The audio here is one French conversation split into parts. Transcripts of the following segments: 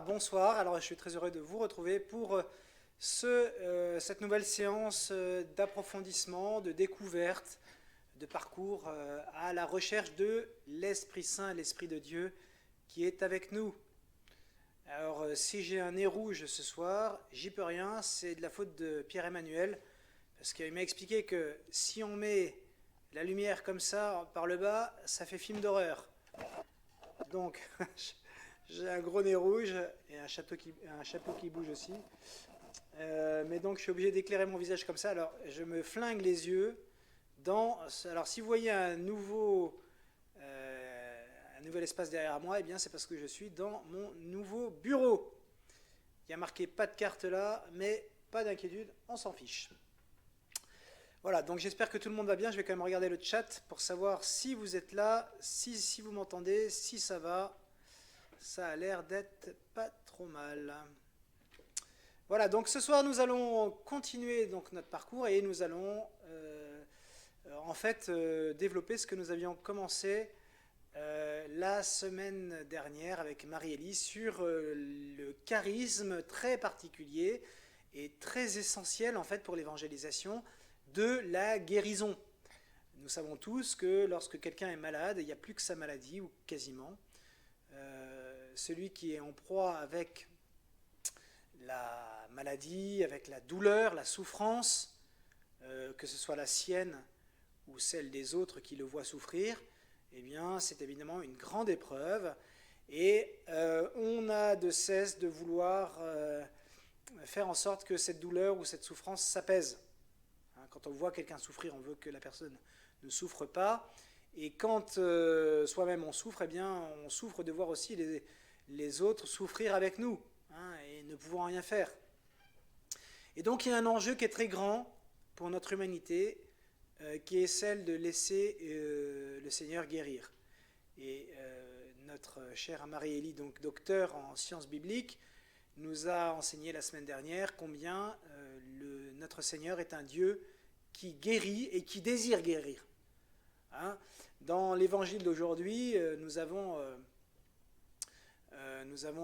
bonsoir. Alors, je suis très heureux de vous retrouver pour cette nouvelle séance d'approfondissement, de découverte, de parcours à la recherche de l'Esprit Saint, l'Esprit de Dieu qui est avec nous. Alors, si j'ai un nez rouge ce soir, j'y peux rien, c'est de la faute de Pierre-Emmanuel, parce qu'il m'a expliqué que si on met la lumière comme ça par le bas, ça fait film d'horreur. Donc, j'ai un gros nez rouge et un chapeau qui bouge aussi. Mais donc, je suis obligé d'éclairer mon visage comme ça. Alors, je me flingue les yeux. Alors, si vous voyez un nouvel espace derrière moi, eh bien, c'est parce que je suis dans mon nouveau bureau. Il y a marqué pas de carte là, mais pas d'inquiétude, on s'en fiche. Voilà, donc j'espère que tout le monde va bien. Je vais quand même regarder le chat pour savoir si vous êtes là, si vous m'entendez, si ça va. Ça a l'air d'être pas trop mal. Voilà, donc ce soir nous allons continuer donc notre parcours et nous allons développer ce que nous avions commencé la semaine dernière avec Marie-Élie sur le charisme très particulier et très essentiel en fait pour l'évangélisation de la guérison. Nous savons tous que lorsque quelqu'un est malade, il n'y a plus que sa maladie, ou quasiment. Celui qui est en proie avec la maladie, avec la douleur, la souffrance, que ce soit la sienne ou celle des autres qui le voient souffrir, eh bien, c'est évidemment une grande épreuve. Et on a de cesse de vouloir faire en sorte que cette douleur ou cette souffrance s'apaise. Quand on voit quelqu'un souffrir, on veut que la personne ne souffre pas. Et quand soi-même on souffre, eh bien, on souffre de voir aussi les autres souffrir avec nous, et ne pouvant rien faire. Et donc il y a un enjeu qui est très grand pour notre humanité, qui est celle de laisser le Seigneur guérir. Et notre chère Marie-Élie, donc docteur en sciences bibliques, nous a enseigné la semaine dernière combien notre Seigneur est un Dieu qui guérit et qui désire guérir. Dans l'évangile d'aujourd'hui, nous avons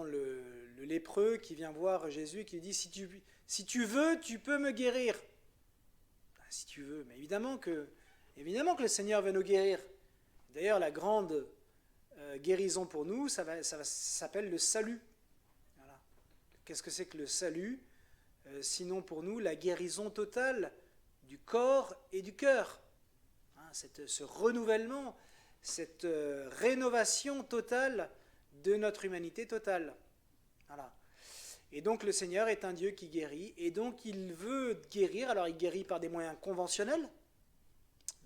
le lépreux qui vient voir Jésus et qui lui dit si tu veux, tu peux me guérir. Si tu veux, mais évidemment que le Seigneur veut nous guérir. D'ailleurs, la grande guérison pour nous, ça s'appelle le salut. Voilà. Qu'est-ce que c'est que le salut sinon pour nous la guérison totale du corps et du cœur. Ce renouvellement, cette rénovation totale de notre humanité totale. Voilà. Et donc le Seigneur est un Dieu qui guérit, et donc il veut guérir. Alors il guérit par des moyens conventionnels,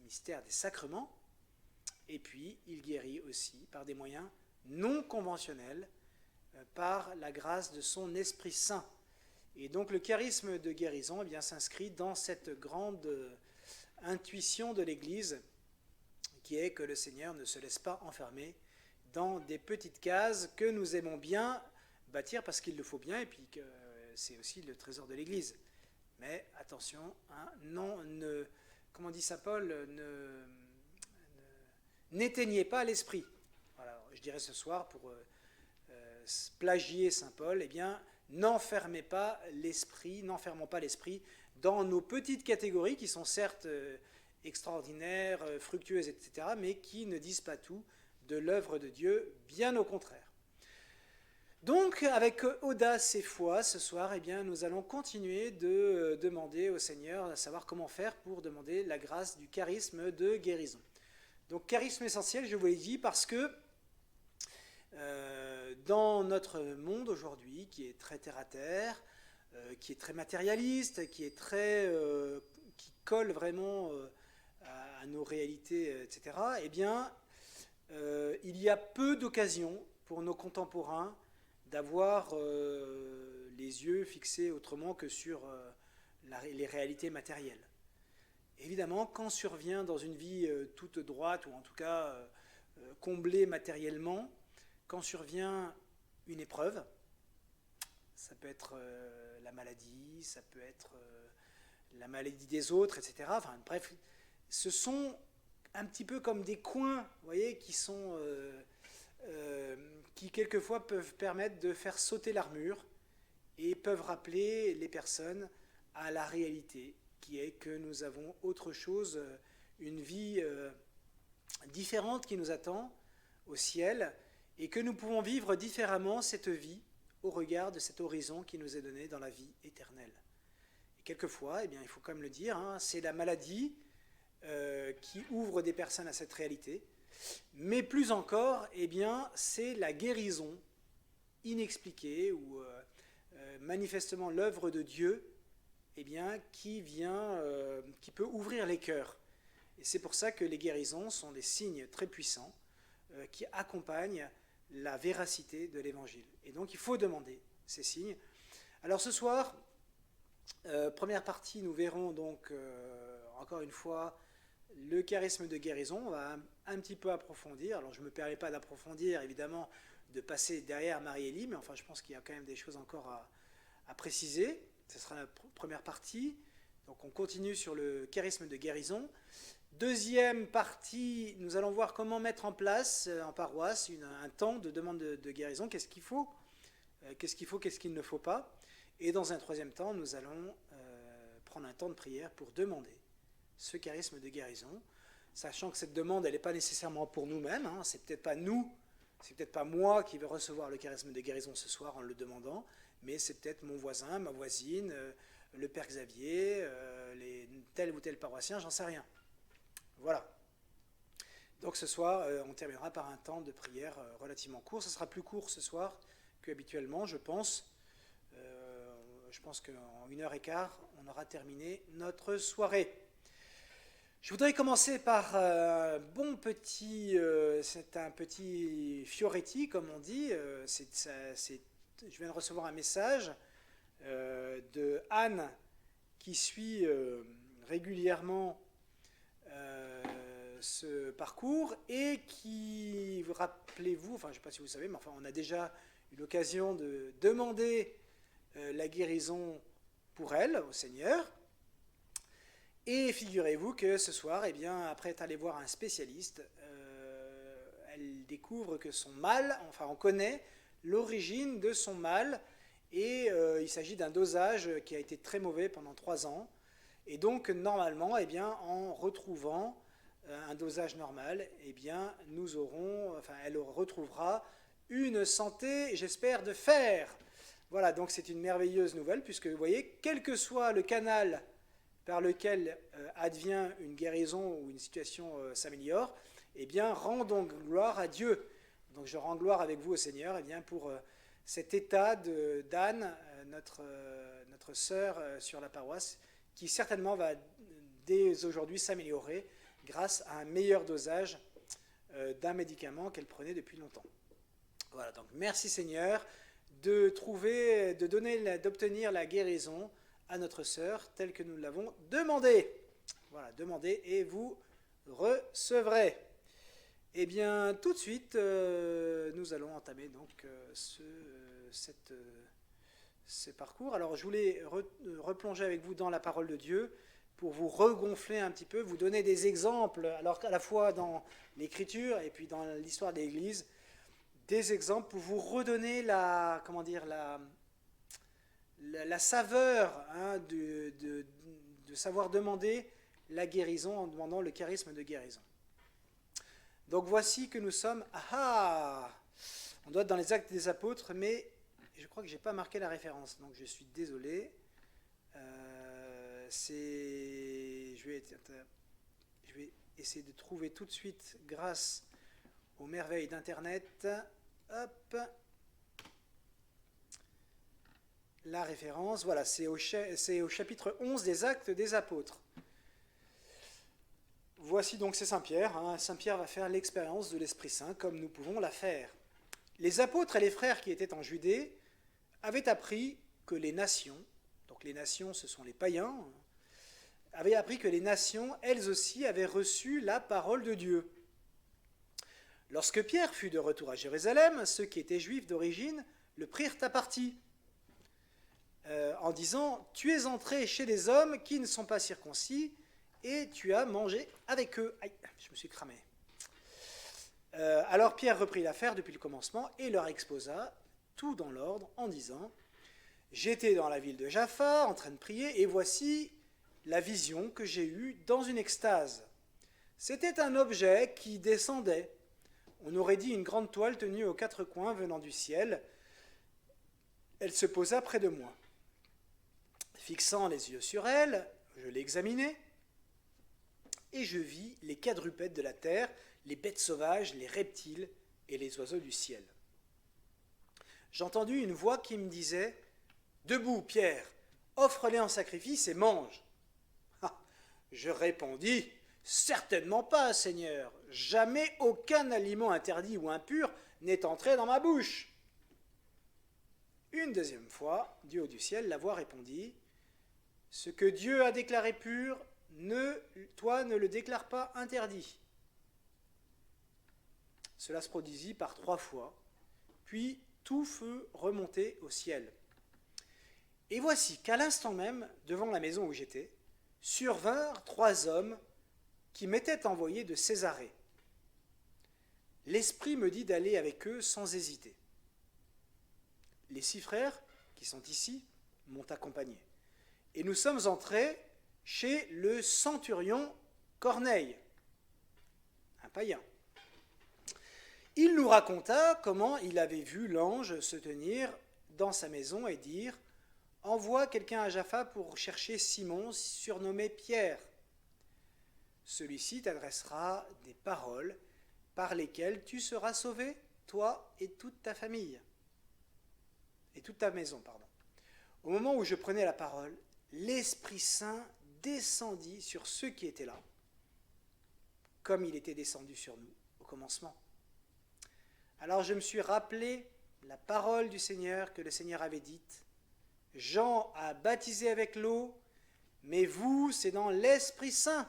mystère des sacrements, et puis il guérit aussi par des moyens non conventionnels, par la grâce de son Esprit Saint. Et donc le charisme de guérison s'inscrit dans cette grande intuition de l'Église, qui est que le Seigneur ne se laisse pas enfermer dans des petites cases que nous aimons bien bâtir parce qu'il le faut bien, et puis que c'est aussi le trésor de l'Église. Mais attention, comment dit saint Paul, n'éteignez pas l'esprit. Voilà, je dirais ce soir, pour plagier saint Paul, n'enfermons pas l'esprit dans nos petites catégories qui sont certes extraordinaires, fructueuses, etc., mais qui ne disent pas tout de l'œuvre de Dieu, bien au contraire. Donc, avec audace et foi, ce soir, nous allons continuer de demander au Seigneur à savoir comment faire pour demander la grâce du charisme de guérison. Donc, charisme essentiel, je vous l'ai dit, parce que dans notre monde aujourd'hui, qui est très terre-à-terre, qui est très matérialiste, qui colle vraiment à nos réalités, etc., il y a peu d'occasions pour nos contemporains d'avoir les yeux fixés autrement que sur les réalités matérielles. Évidemment, quand survient dans une vie toute droite, ou en tout cas comblée matériellement, quand survient une épreuve, ça peut être la maladie, ça peut être la maladie des autres, etc. Enfin, bref, ce sont un petit peu comme des coins, vous voyez, qui sont qui quelquefois peuvent permettre de faire sauter l'armure et peuvent rappeler les personnes à la réalité, qui est que nous avons autre chose, une vie différente qui nous attend au ciel, et que nous pouvons vivre différemment cette vie au regard de cet horizon qui nous est donné dans la vie éternelle. Et quelquefois, eh bien, il faut quand même le dire, hein, c'est la maladie qui ouvre des personnes à cette réalité, mais plus encore, eh bien, c'est la guérison inexpliquée ou manifestement l'œuvre de Dieu, eh bien, qui peut ouvrir les cœurs. Et c'est pour ça que les guérisons sont des signes très puissants qui accompagnent la véracité de l'Évangile. Et donc, il faut demander ces signes. Alors, ce soir, première partie, nous verrons donc, encore une fois, le charisme de guérison. On va un petit peu approfondir. Alors, je ne me permets pas d'approfondir, évidemment, de passer derrière Marie-Élie, mais enfin, je pense qu'il y a quand même des choses encore à préciser. Ce sera la première partie. Donc, on continue sur le charisme de guérison. Deuxième partie, nous allons voir comment mettre en place en paroisse un temps de demande de guérison. Qu'est-ce qu'il faut, qu'est-ce qu'il ne faut pas. Et dans un troisième temps, nous allons prendre un temps de prière pour demander ce charisme de guérison, sachant que cette demande, elle n'est pas nécessairement pour nous-mêmes. Hein, c'est peut-être pas nous, c'est peut-être pas moi qui vais recevoir le charisme de guérison ce soir en le demandant, mais c'est peut-être mon voisin, ma voisine, le père Xavier, tel ou tel paroissien, j'en sais rien. Voilà. Donc ce soir, on terminera par un temps de prière relativement court. Ce sera plus court ce soir qu'habituellement, je pense. Je pense qu'en 1h15, on aura terminé notre soirée. Je voudrais commencer par c'est un petit Fioretti, comme on dit. Je viens de recevoir un message de Anne, qui suit régulièrement ce parcours et qui, rappelez-vous, enfin je ne sais pas si vous savez, mais enfin on a déjà eu l'occasion de demander la guérison pour elle au Seigneur. Et figurez-vous que ce soir, eh bien, après être allée voir un spécialiste, elle découvre que son mal, enfin on connaît l'origine de son mal, et il s'agit d'un dosage qui a été très mauvais pendant 3 ans. Et donc normalement, eh bien, en retrouvant un dosage normal, eh bien, elle retrouvera une santé, j'espère, de fer. Voilà, donc c'est une merveilleuse nouvelle, puisque vous voyez, quel que soit le canal par lequel advient une guérison ou une situation s'améliore, eh bien, rendons gloire à Dieu. Donc je rends gloire avec vous au Seigneur, eh bien, pour cet état d'Anne, notre sœur sur la paroisse, qui certainement va dès aujourd'hui s'améliorer grâce à un meilleur dosage d'un médicament qu'elle prenait depuis longtemps. Voilà, donc merci Seigneur d'obtenir la guérison à notre sœur telle que nous l'avons demandé. Voilà, demandez et vous recevrez. Eh bien, tout de suite, nous allons entamer donc ce parcours. Alors, je voulais replonger avec vous dans la parole de Dieu pour vous regonfler un petit peu, vous donner des exemples, alors à la fois dans l'Écriture et puis dans l'histoire de l'Église, des exemples pour vous redonner la saveur de savoir demander la guérison en demandant le charisme de guérison. Donc voici que nous sommes... on doit être dans les Actes des Apôtres, mais je crois que je n'ai pas marqué la référence, donc je suis désolé. Je vais essayer de trouver tout de suite, grâce aux merveilles d'Internet, la référence. Voilà, c'est au chapitre 11 des Actes des Apôtres. Voici donc, c'est Saint Pierre. Saint Pierre va faire l'expérience de l'Esprit Saint comme nous pouvons la faire. Les apôtres et les frères qui étaient en Judée avaient appris que les nations, donc les nations ce sont les païens, avaient appris que les nations, elles aussi, avaient reçu la parole de Dieu. Lorsque Pierre fut de retour à Jérusalem, ceux qui étaient juifs d'origine le prirent à partie, en disant « Tu es entré chez des hommes qui ne sont pas circoncis, et tu as mangé avec eux. » Aïe, je me suis cramé. Alors Pierre reprit l'affaire depuis le commencement et leur exposa tout dans l'ordre en disant « J'étais dans la ville de Jaffa en train de prier et voici la vision que j'ai eue dans une extase. C'était un objet qui descendait. On aurait dit une grande toile tenue aux quatre coins venant du ciel. Elle se posa près de moi. Fixant les yeux sur elle, je l'examinai et je vis les quadrupèdes de la terre, les bêtes sauvages, les reptiles et les oiseaux du ciel. J'entendis une voix qui me disait « Debout, Pierre, offre-les en sacrifice et mange. » Je répondis « Certainement pas, Seigneur. Jamais aucun aliment interdit ou impur n'est entré dans ma bouche. » Une deuxième fois, du haut du ciel, la voix répondit « Ce que Dieu a déclaré pur, toi ne le déclare pas interdit. » Cela se produisit par 3 fois, puis tout fut remonté au ciel. Et voici qu'à l'instant même, devant la maison où j'étais, survinrent 3 hommes qui m'étaient envoyés de Césarée. L'Esprit me dit d'aller avec eux sans hésiter. Les 6 frères qui sont ici m'ont accompagné. Et nous sommes entrés chez le centurion Corneille, un païen. Il nous raconta comment il avait vu l'ange se tenir dans sa maison et dire « Envoie quelqu'un à Jaffa pour chercher Simon, surnommé Pierre. Celui-ci t'adressera des paroles par lesquelles tu seras sauvé, toi et toute ta famille. » Et toute ta maison, pardon. Au moment où je prenais la parole, l'Esprit Saint descendit sur ceux qui étaient là, comme il était descendu sur nous au commencement. Alors je me suis rappelé la parole du Seigneur que le Seigneur avait dite. Jean a baptisé avec l'eau, mais vous, c'est dans l'Esprit Saint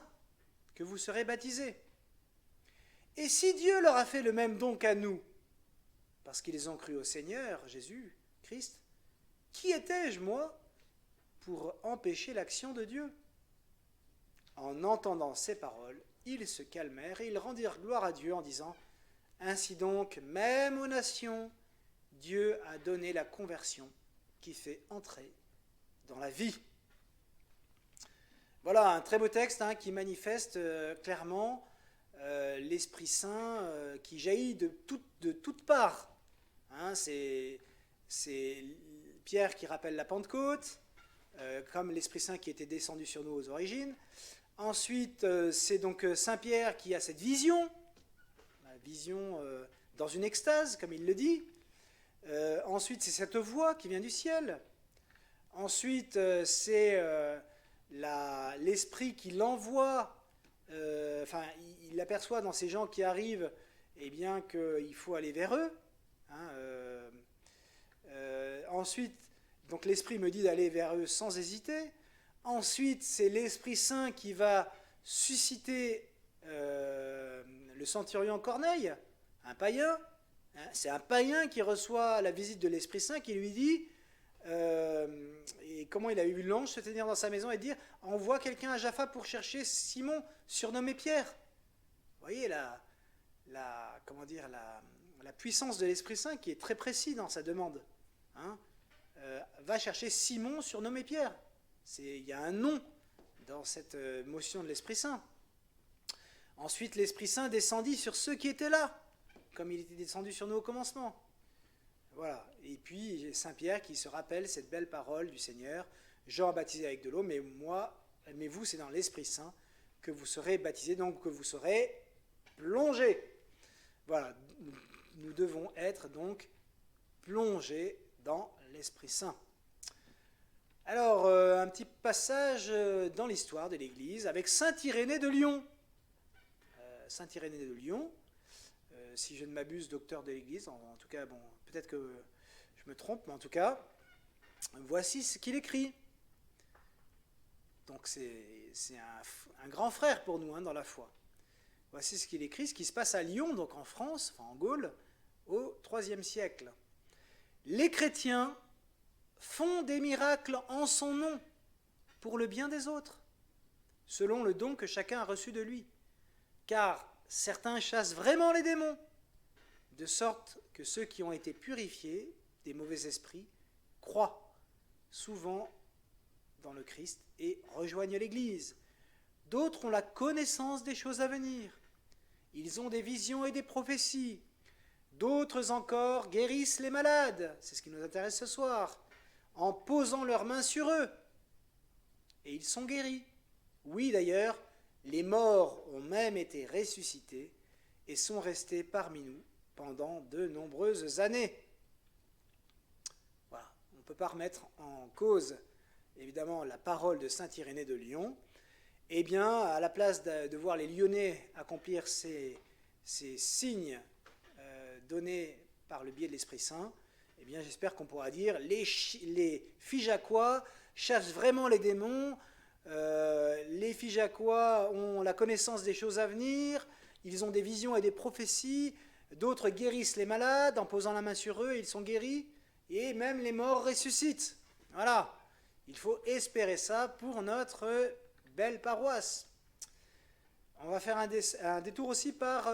que vous serez baptisés. Et si Dieu leur a fait le même don qu'à nous, parce qu'ils ont cru au Seigneur, Jésus, Christ, qui étais-je, moi, pour empêcher l'action de Dieu ? En entendant ces paroles, ils se calmèrent et ils rendirent gloire à Dieu en disant « Ainsi donc, même aux nations, Dieu a donné la conversion qui fait entrer dans la vie. » Voilà un très beau texte qui manifeste clairement l'Esprit Saint qui jaillit de toutes parts. C'est Pierre qui rappelle la Pentecôte, comme l'Esprit Saint qui était descendu sur nous aux origines. Ensuite, c'est donc Saint Pierre qui a cette vision, la vision dans une extase, comme il le dit. Ensuite, c'est cette voix qui vient du ciel. Ensuite, c'est l'Esprit qui l'envoie. Il aperçoit dans ces gens qui arrivent, eh bien, qu'il faut aller vers eux. Ensuite, donc l'Esprit me dit d'aller vers eux sans hésiter. Ensuite, c'est l'Esprit Saint qui va susciter le centurion Corneille, un païen. C'est un païen qui reçoit la visite de l'Esprit Saint qui lui dit, et comment il a eu l'ange se tenir dans sa maison et dire « Envoie quelqu'un à Jaffa pour chercher Simon, surnommé Pierre. » Vous voyez la puissance de l'Esprit Saint qui est très précis dans sa demande. Va chercher Simon, surnommé Pierre. Il y a un nom dans cette motion de l'Esprit Saint. Ensuite, l'Esprit Saint descendit sur ceux qui étaient là, comme il était descendu sur nous au commencement. Voilà. Et puis, Saint Pierre qui se rappelle cette belle parole du Seigneur. Jean a baptisé avec de l'eau, mais vous, c'est dans l'Esprit Saint que vous serez baptisés, donc que vous serez plongés. Voilà. Nous devons être donc plongés dans l'Esprit Saint. Alors, un petit passage dans l'histoire de l'Église avec Saint Irénée de Lyon. Saint Irénée de Lyon, si je ne m'abuse, docteur de l'Église, en tout cas, bon, peut-être que je me trompe, mais en tout cas, voici ce qu'il écrit. Donc c'est un grand frère pour nous dans la foi. Voici ce qu'il écrit, ce qui se passe à Lyon, donc en France, en Gaule, au IIIe siècle. Les chrétiens font des miracles en son nom pour le bien des autres, selon le don que chacun a reçu de lui. Car certains chassent vraiment les démons de sorte que ceux qui ont été purifiés des mauvais esprits croient souvent dans le Christ et rejoignent l'Église. D'autres ont la connaissance des choses à venir. Ils ont des visions et des prophéties. D'autres encore guérissent les malades, c'est ce qui nous intéresse ce soir, en posant leurs mains sur eux. Et ils sont guéris. Oui, d'ailleurs, les morts ont même été ressuscités et sont restés parmi nous pendant de nombreuses années. Voilà. On ne peut pas remettre en cause, évidemment, la parole de saint Irénée de Lyon. Eh bien, à la place de voir les Lyonnais accomplir ces signes donnés par le biais de l'Esprit Saint, eh bien, j'espère qu'on pourra dire les Figeacois chassent vraiment les démons, les Figeacois ont la connaissance des choses à venir, ils ont des visions et des prophéties, d'autres guérissent les malades en posant la main sur eux, ils sont guéris, et même les morts ressuscitent. Voilà, il faut espérer ça pour notre belle paroisse. On va faire un détour aussi par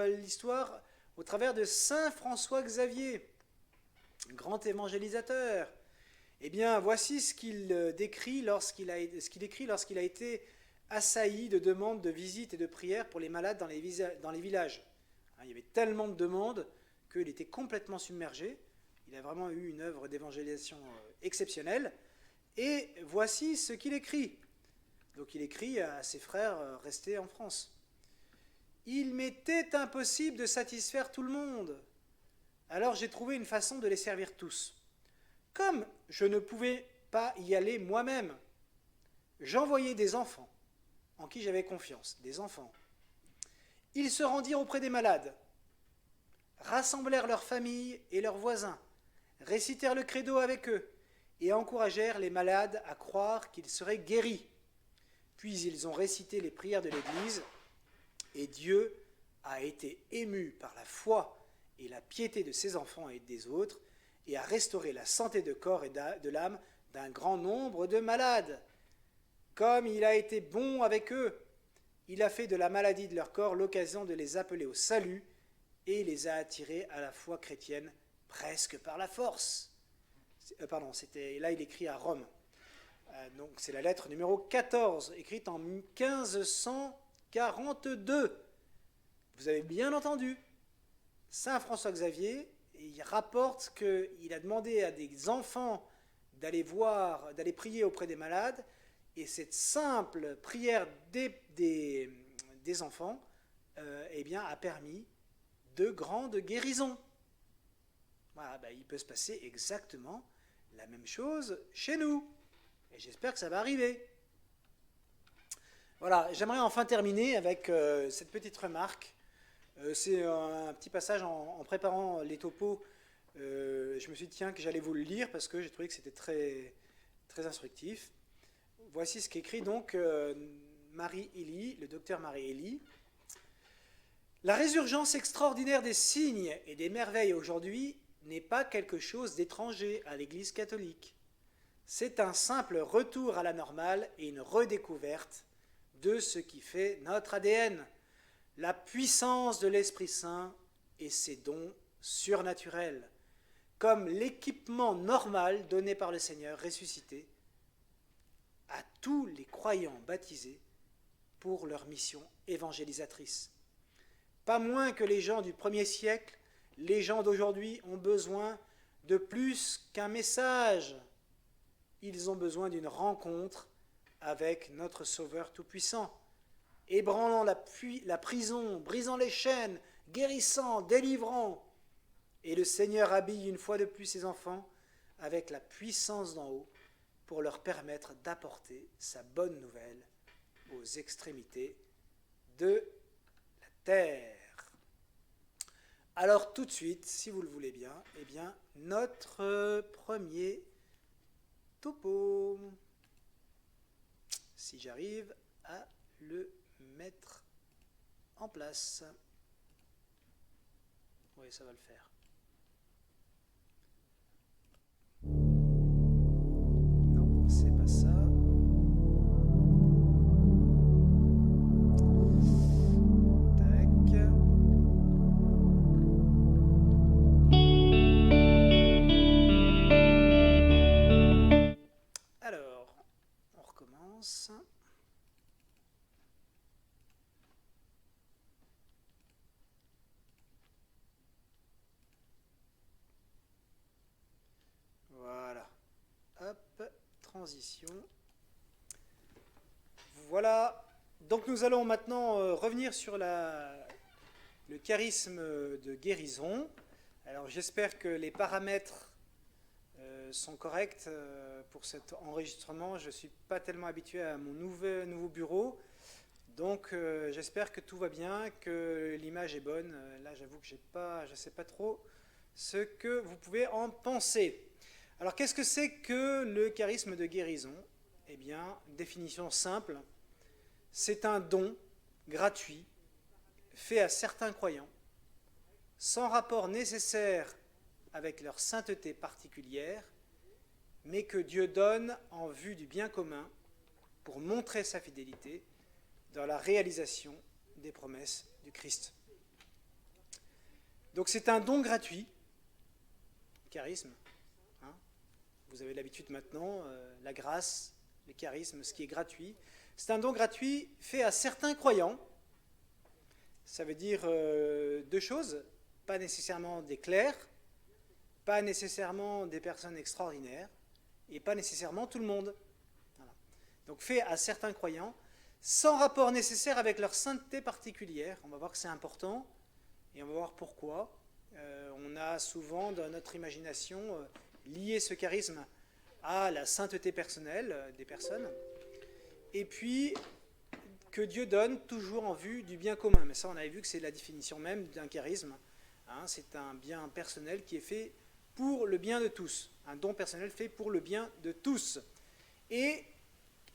l'histoire au travers de saint François Xavier, grand évangélisateur. Eh bien, voici ce qu'il écrit lorsqu'il a été assailli de demandes de visites et de prières pour les malades dans les villages. Il y avait tellement de demandes qu'il était complètement submergé. Il a vraiment eu une œuvre d'évangélisation exceptionnelle. Et voici ce qu'il écrit. Donc il écrit à ses frères restés en France. « Il m'était impossible de satisfaire tout le monde. Alors j'ai trouvé une façon de les servir tous. Comme je ne pouvais pas y aller moi-même, j'envoyais des enfants en qui j'avais confiance, des enfants. Ils se rendirent auprès des malades, rassemblèrent leurs familles et leurs voisins, récitèrent le credo avec eux et encouragèrent les malades à croire qu'ils seraient guéris. Puis ils ont récité les prières de l'Église et Dieu a été ému par la foi et la piété de ses enfants et des autres et a restauré la santé de corps et de l'âme d'un grand nombre de malades. Comme il a été bon avec eux, il a fait de la maladie de leur corps l'occasion de les appeler au salut et les a attirés à la foi chrétienne presque par la force. » Là il écrit à Rome. Donc c'est la lettre numéro 14, écrite en 1542. Vous avez bien entendu, saint François Xavier, il rapporte qu'il a demandé à des enfants d'aller prier auprès des malades, et cette simple prière des enfants a permis de grandes guérisons. Voilà, il peut se passer exactement la même chose chez nous. Et j'espère que ça va arriver. Voilà, j'aimerais enfin terminer avec cette petite remarque. C'est un petit passage en préparant les topos. Je me suis dit que j'allais vous le lire parce que j'ai trouvé que c'était très, très instructif. Voici ce qu'écrit donc Marie Elie, le docteur Marie Elie. La résurgence extraordinaire des signes et des merveilles aujourd'hui n'est pas quelque chose d'étranger à l'Église catholique. C'est un simple retour à la normale et une redécouverte de ce qui fait notre ADN, la puissance de l'Esprit Saint et ses dons surnaturels, comme l'équipement normal donné par le Seigneur ressuscité à tous les croyants baptisés pour leur mission évangélisatrice. Pas moins que les gens du 1er siècle, les gens d'aujourd'hui ont besoin de plus qu'un message. Ils ont besoin d'une rencontre avec notre Sauveur Tout-Puissant, ébranlant la prison, brisant les chaînes, guérissant, délivrant. Et le Seigneur habille une fois de plus ses enfants avec la puissance d'en haut pour leur permettre d'apporter sa bonne nouvelle aux extrémités de la terre. Alors tout de suite, si vous le voulez bien, notre premier topo, si j'arrive à le mettre en place. Oui, ça va le faire. Non, c'est pas ça. Tac. transition. Voilà, donc nous allons maintenant revenir sur le charisme de guérison. Alors j'espère que les paramètres sont corrects pour cet enregistrement. Je ne suis pas tellement habitué à mon nouveau bureau, donc j'espère que tout va bien, que l'image est bonne. Là j'avoue que je ne sais pas trop ce que vous pouvez en penser. Alors qu'est-ce que c'est que le charisme de guérison? Eh bien, définition simple, c'est un don gratuit fait à certains croyants, sans rapport nécessaire avec leur sainteté particulière, mais que Dieu donne en vue du bien commun pour montrer sa fidélité dans la réalisation des promesses du Christ. Donc c'est un don gratuit, charisme. Vous avez l'habitude maintenant, la grâce, le charisme, ce qui est gratuit. C'est un don gratuit fait à certains croyants. Ça veut dire deux choses, pas nécessairement des clercs, pas nécessairement des personnes extraordinaires, et pas nécessairement tout le monde. Voilà. Donc fait à certains croyants, sans rapport nécessaire avec leur sainteté particulière. On va voir que c'est important, et on va voir pourquoi. On a souvent dans notre imagination lié ce charisme à la sainteté personnelle des personnes, et puis que Dieu donne toujours en vue du bien commun. Mais ça, on avait vu que c'est la définition même d'un charisme. C'est un bien personnel qui est fait pour le bien de tous. Un don personnel fait pour le bien de tous. Et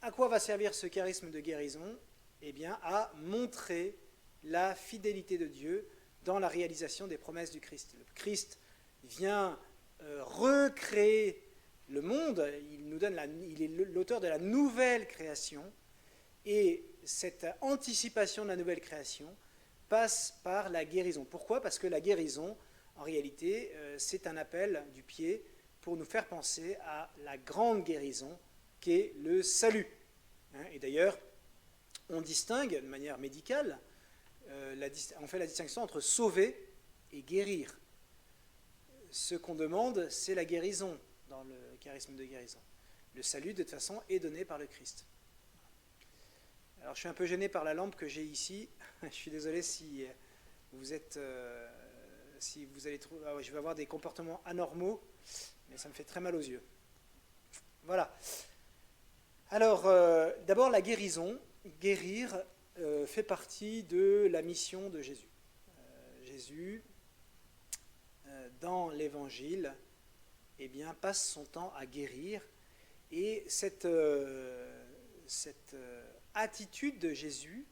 à quoi va servir ce charisme de guérison? Eh bien, à montrer la fidélité de Dieu dans la réalisation des promesses du Christ. Le Christ vient recréer le monde, il est l'auteur de la nouvelle création, et cette anticipation de la nouvelle création passe par la guérison. Pourquoi? Parce que la guérison, en réalité, c'est un appel du pied pour nous faire penser à la grande guérison qu'est le salut. Et d'ailleurs, on distingue de manière médicale, on fait la distinction entre sauver et guérir. Ce qu'on demande, c'est la guérison dans le charisme de guérison. Le salut, de toute façon, est donné par le Christ. Alors, je suis un peu gêné par la lampe que j'ai ici. Je suis désolé si vous êtes, si vous allez trouver, je vais avoir des comportements anormaux, mais ça me fait très mal aux yeux. Voilà. Alors, d'abord, la guérison. Guérir fait partie de la mission de Jésus. Jésus, dans l'Évangile, eh bien, passe son temps à guérir. Et cette attitude de Jésus,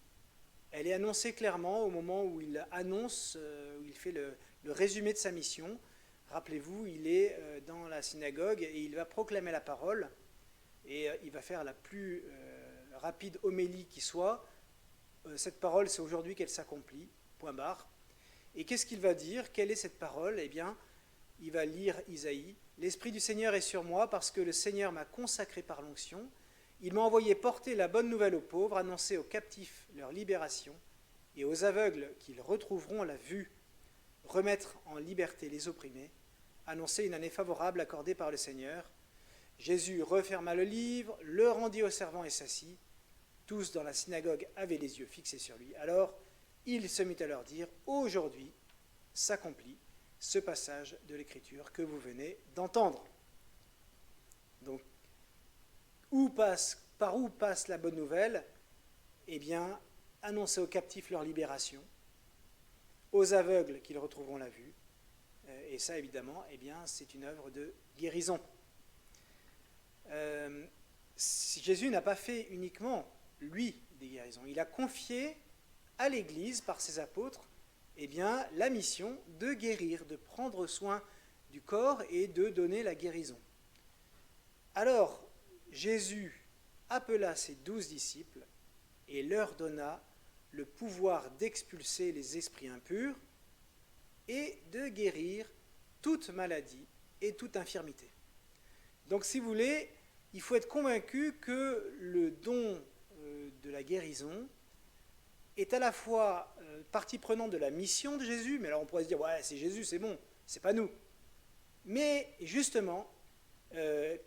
elle est annoncée clairement au moment où il annonce, où il fait le résumé de sa mission. Rappelez-vous, il est dans la synagogue et il va proclamer la parole et il va faire la plus rapide homélie qui soit. Cette parole, c'est aujourd'hui qu'elle s'accomplit, point barre. Et qu'est-ce qu'il va dire? Quelle est cette parole? Eh bien, il va lire Isaïe. « L'Esprit du Seigneur est sur moi parce que le Seigneur m'a consacré par l'onction. Il m'a envoyé porter la bonne nouvelle aux pauvres, annoncer aux captifs leur libération et aux aveugles qu'ils retrouveront la vue, remettre en liberté les opprimés, annoncer une année favorable accordée par le Seigneur. » Jésus referma le livre, le rendit aux servants et s'assit. Tous dans la synagogue avaient les yeux fixés sur lui. Alors, il se mit à leur dire « Aujourd'hui s'accomplit ce passage de l'Écriture que vous venez d'entendre. » Donc, par où passe la bonne nouvelle? Eh bien, annoncer aux captifs leur libération, aux aveugles qu'ils retrouveront la vue. Et ça, évidemment, eh bien, c'est une œuvre de guérison. Jésus n'a pas fait uniquement, lui, des guérisons. Il a confié à l'Église, par ses apôtres, eh bien, la mission de guérir, de prendre soin du corps et de donner la guérison. Alors, Jésus appela ses 12 disciples et leur donna le pouvoir d'expulser les esprits impurs et de guérir toute maladie et toute infirmité. Donc, si vous voulez, il faut être convaincu que le don de la guérison est à la fois partie prenante de la mission de Jésus, mais alors on pourrait se dire, ouais, c'est Jésus, c'est bon, c'est pas nous. Mais justement,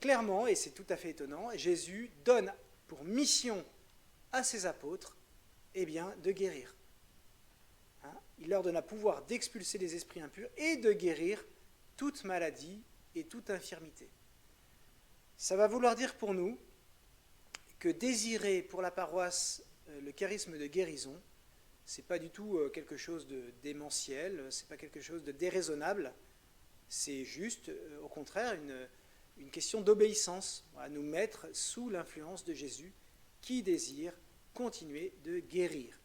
clairement, et c'est tout à fait étonnant, Jésus donne pour mission à ses apôtres de guérir. Hein, il leur donne le pouvoir d'expulser les esprits impurs et de guérir toute maladie et toute infirmité. Ça va vouloir dire pour nous que désirer pour la paroisse le charisme de guérison, ce n'est pas du tout quelque chose de démentiel, ce n'est pas quelque chose de déraisonnable, c'est juste, au contraire, une question d'obéissance, à nous mettre sous l'influence de Jésus qui désire continuer de guérir.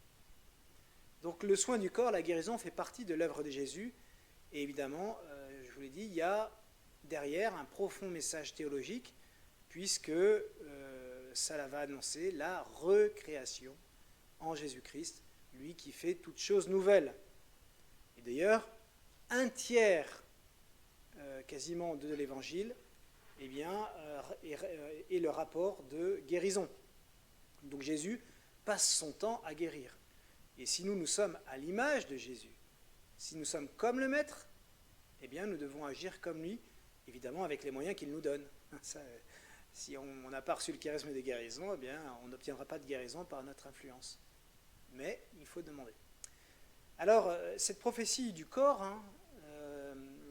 Donc le soin du corps, la guérison, fait partie de l'œuvre de Jésus, et évidemment, je vous l'ai dit, il y a derrière un profond message théologique, puisque ça va annoncer la recréation en Jésus-Christ, lui qui fait toutes choses nouvelles. Et d'ailleurs, un tiers quasiment de l'Évangile est le rapport de guérison. Donc Jésus passe son temps à guérir. Et si nous sommes à l'image de Jésus, si nous sommes comme le Maître, nous devons agir comme lui, évidemment avec les moyens qu'il nous donne. Ça, si on n'a pas reçu le charisme de guérison, on n'obtiendra pas de guérison par notre influence. Mais il faut demander. Alors, cette prophétie du corps,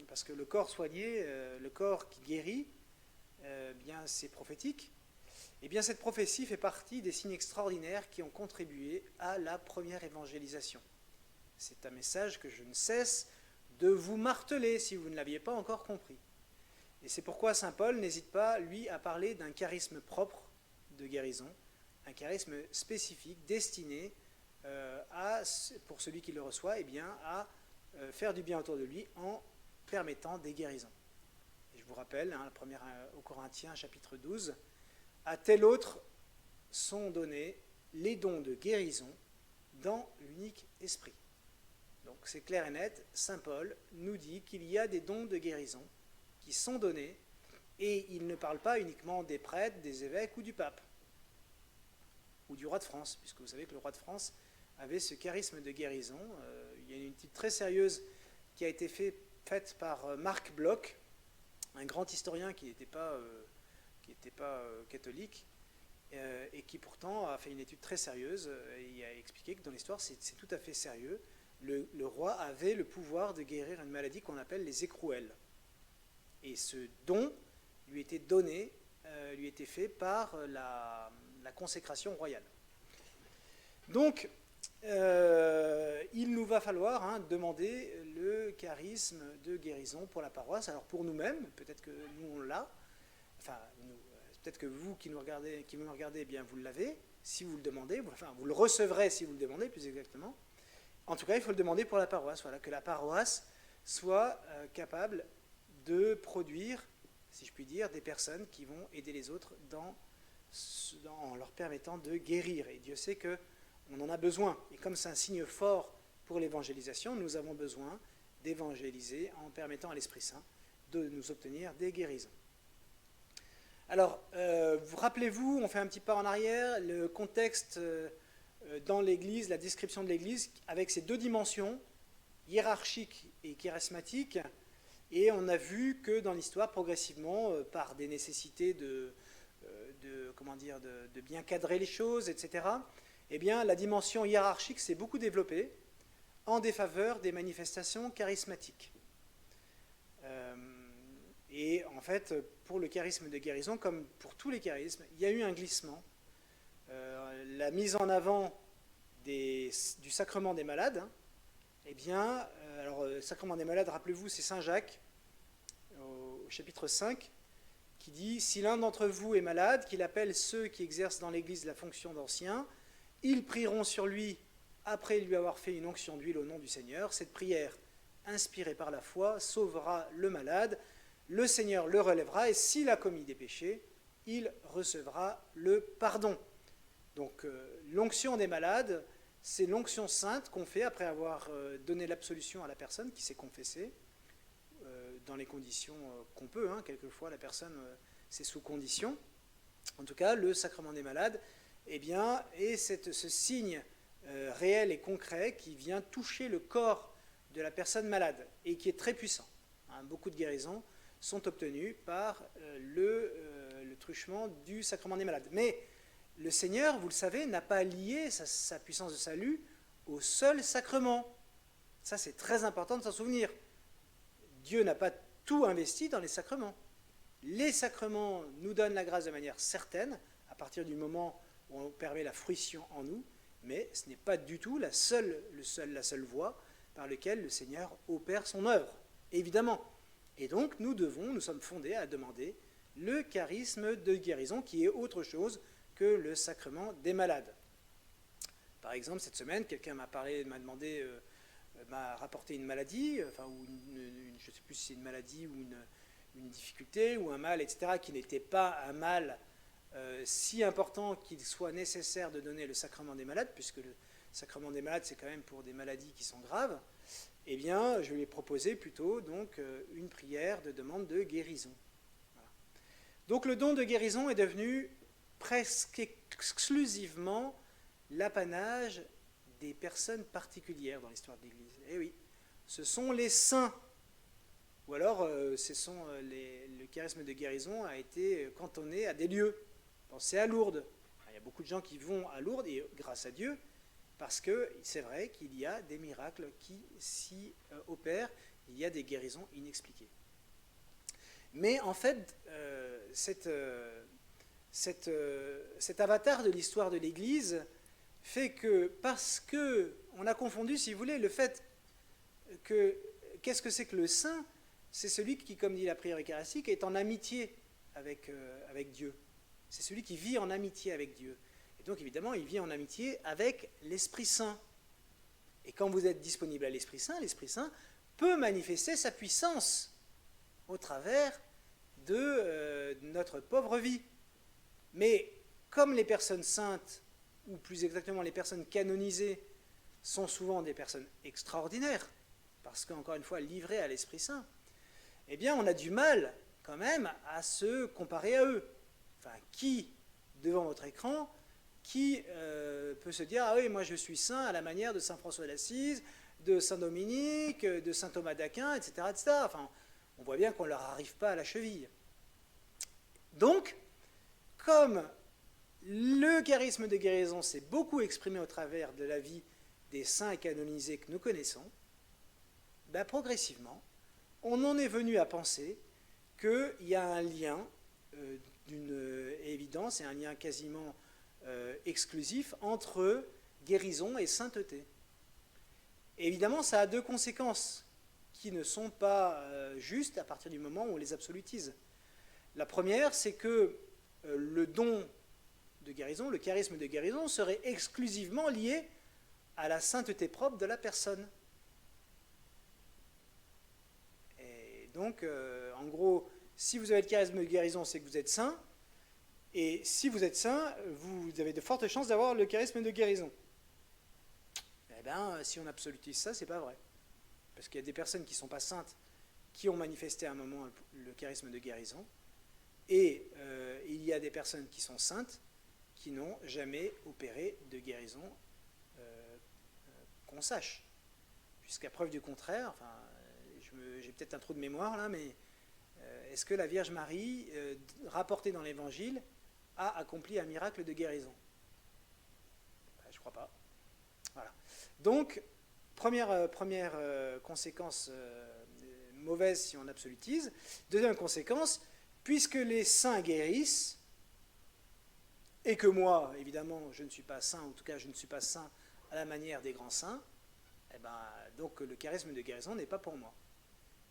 parce que le corps soigné, le corps qui guérit, c'est prophétique. Cette prophétie fait partie des signes extraordinaires qui ont contribué à la première évangélisation. C'est un message que je ne cesse de vous marteler si vous ne l'aviez pas encore compris. Et c'est pourquoi saint Paul n'hésite pas, lui, à parler d'un charisme propre de guérison, un charisme spécifique destiné pour celui qui le reçoit, à faire du bien autour de lui en permettant des guérisons. Et je vous rappelle, la première aux Corinthiens, chapitre 12, à tel autre sont donnés les dons de guérison dans l'unique esprit. Donc c'est clair et net, saint Paul nous dit qu'il y a des dons de guérison qui sont donnés, et il ne parle pas uniquement des prêtres, des évêques ou du pape, ou du roi de France, puisque vous savez que le roi de France avait ce charisme de guérison. Il y a une étude très sérieuse qui a été faite par Marc Bloch, un grand historien qui n'était pas catholique, et qui pourtant a fait une étude très sérieuse, et il a expliqué que dans l'histoire, c'est tout à fait sérieux. Le roi avait le pouvoir de guérir une maladie qu'on appelle les écrouelles. Et ce don lui était donné, lui était fait par la consécration royale. Donc, il nous va falloir demander le charisme de guérison pour la paroisse. Alors pour nous-mêmes, peut-être que nous on l'a, peut-être que vous qui me regardez, vous l'avez, si vous le demandez, vous le recevrez si vous le demandez, plus exactement. En tout cas, il faut le demander pour la paroisse, que la paroisse soit capable de produire, si je puis dire, des personnes qui vont aider les autres en leur permettant de guérir. Et Dieu sait qu'on en a besoin. Et comme c'est un signe fort pour l'évangélisation, nous avons besoin d'évangéliser en permettant à l'Esprit Saint de nous obtenir des guérisons. Alors, vous rappelez-vous, on fait un petit pas en arrière, le contexte dans l'Église, la description de l'Église, avec ses deux dimensions, hiérarchique et charismatique. Et on a vu que dans l'histoire, progressivement, par des nécessités de bien cadrer les choses, etc., la dimension hiérarchique s'est beaucoup développée en défaveur des manifestations charismatiques. Et en fait, pour le charisme de guérison, comme pour tous les charismes, il y a eu un glissement. La mise en avant du sacrement des malades, le sacrement des malades, rappelez-vous, c'est saint Jacques, au chapitre 5, qui dit « Si l'un d'entre vous est malade, qu'il appelle ceux qui exercent dans l'Église la fonction d'anciens, ils prieront sur lui après lui avoir fait une onction d'huile au nom du Seigneur. Cette prière, inspirée par la foi, sauvera le malade. Le Seigneur le relèvera et s'il a commis des péchés, il recevra le pardon. » Donc l'onction des malades, c'est l'onction sainte qu'on fait après avoir donné l'absolution à la personne qui s'est confessée, dans les conditions qu'on peut. Quelquefois la personne c'est sous condition. En tout cas, le sacrement des malades est ce signe réel et concret qui vient toucher le corps de la personne malade et qui est très puissant. Beaucoup de guérisons sont obtenus par le truchement du sacrement des malades. Mais le Seigneur, vous le savez, n'a pas lié sa puissance de salut au seul sacrement. Ça, c'est très important de s'en souvenir. Dieu n'a pas tout investi dans les sacrements. Les sacrements nous donnent la grâce de manière certaine, à partir du moment où on permet la fruition en nous, mais ce n'est pas du tout la seule voie par laquelle le Seigneur opère son œuvre, évidemment. Et donc, nous sommes fondés à demander le charisme de guérison, qui est autre chose que le sacrement des malades. Par exemple, cette semaine, quelqu'un m'a rapporté une maladie, ou je ne sais plus si c'est une maladie ou une difficulté ou un mal, etc., qui n'était pas un mal si important qu'il soit nécessaire de donner le sacrement des malades, puisque le sacrement des malades, c'est quand même pour des maladies qui sont graves. Eh bien, je lui ai proposé plutôt donc une prière de demande de guérison. Voilà. Donc le don de guérison est devenu presque exclusivement l'apanage des personnes particulières dans l'histoire de l'Église. Eh oui, ce sont les saints. Ou alors, le charisme de guérison a été cantonné à des lieux. Pensez à Lourdes. Il y a beaucoup de gens qui vont à Lourdes, et grâce à Dieu, parce que c'est vrai qu'il y a des miracles qui s'y opèrent, il y a des guérisons inexpliquées. Mais en fait, cet avatar de l'histoire de l'Église fait que, parce qu'on a confondu, si vous voulez, le fait que, qu'est-ce que c'est que le saint? C'est celui qui, comme dit la prière eucharistique, est en amitié avec Dieu. C'est celui qui vit en amitié avec Dieu. Et donc, évidemment, il vit en amitié avec l'Esprit Saint. Et quand vous êtes disponible à l'Esprit Saint peut manifester sa puissance au travers de notre pauvre vie. Mais comme les personnes saintes, ou plus exactement les personnes canonisées, sont souvent des personnes extraordinaires, parce qu'encore une fois, livrées à l'Esprit Saint, eh bien, on a du mal, quand même, à se comparer à eux. Enfin, qui, devant votre écran, qui peut se dire « Ah oui, moi je suis saint à la manière de saint François d'Assise, de saint Dominique, de saint Thomas d'Aquin, etc. etc. » Enfin, on voit bien qu'on ne leur arrive pas à la cheville. Donc, comme le charisme de guérison s'est beaucoup exprimé au travers de la vie des saints canonisés que nous connaissons, ben progressivement, on en est venu à penser qu'il y a un lien d'une évidence et un lien quasiment exclusif entre guérison et sainteté. Et évidemment, ça a deux conséquences qui ne sont pas justes à partir du moment où on les absolutise. La première, c'est que le don de guérison, le charisme de guérison, serait exclusivement lié à la sainteté propre de la personne. Et donc, en gros, si vous avez le charisme de guérison, c'est que vous êtes saint, et si vous êtes saint, vous avez de fortes chances d'avoir le charisme de guérison. Eh bien, si on absolutise ça, c'est pas vrai. Parce qu'il y a des personnes qui ne sont pas saintes, qui ont manifesté à un moment le charisme de guérison, et il y a des personnes qui sont saintes, qui n'ont jamais opéré de guérison qu'on sache. Jusqu'à preuve du contraire, enfin, j'ai peut-être un trou de mémoire là, mais est-ce que la Vierge Marie, rapportée dans l'Évangile, a accompli un miracle de guérison? Je ne crois pas. Voilà. Donc, première conséquence mauvaise si on absolutise. Deuxième conséquence, puisque les saints guérissent, et que moi, évidemment, je ne suis pas saint, en tout cas je ne suis pas saint à la manière des grands saints, eh ben, donc le charisme de guérison n'est pas pour moi.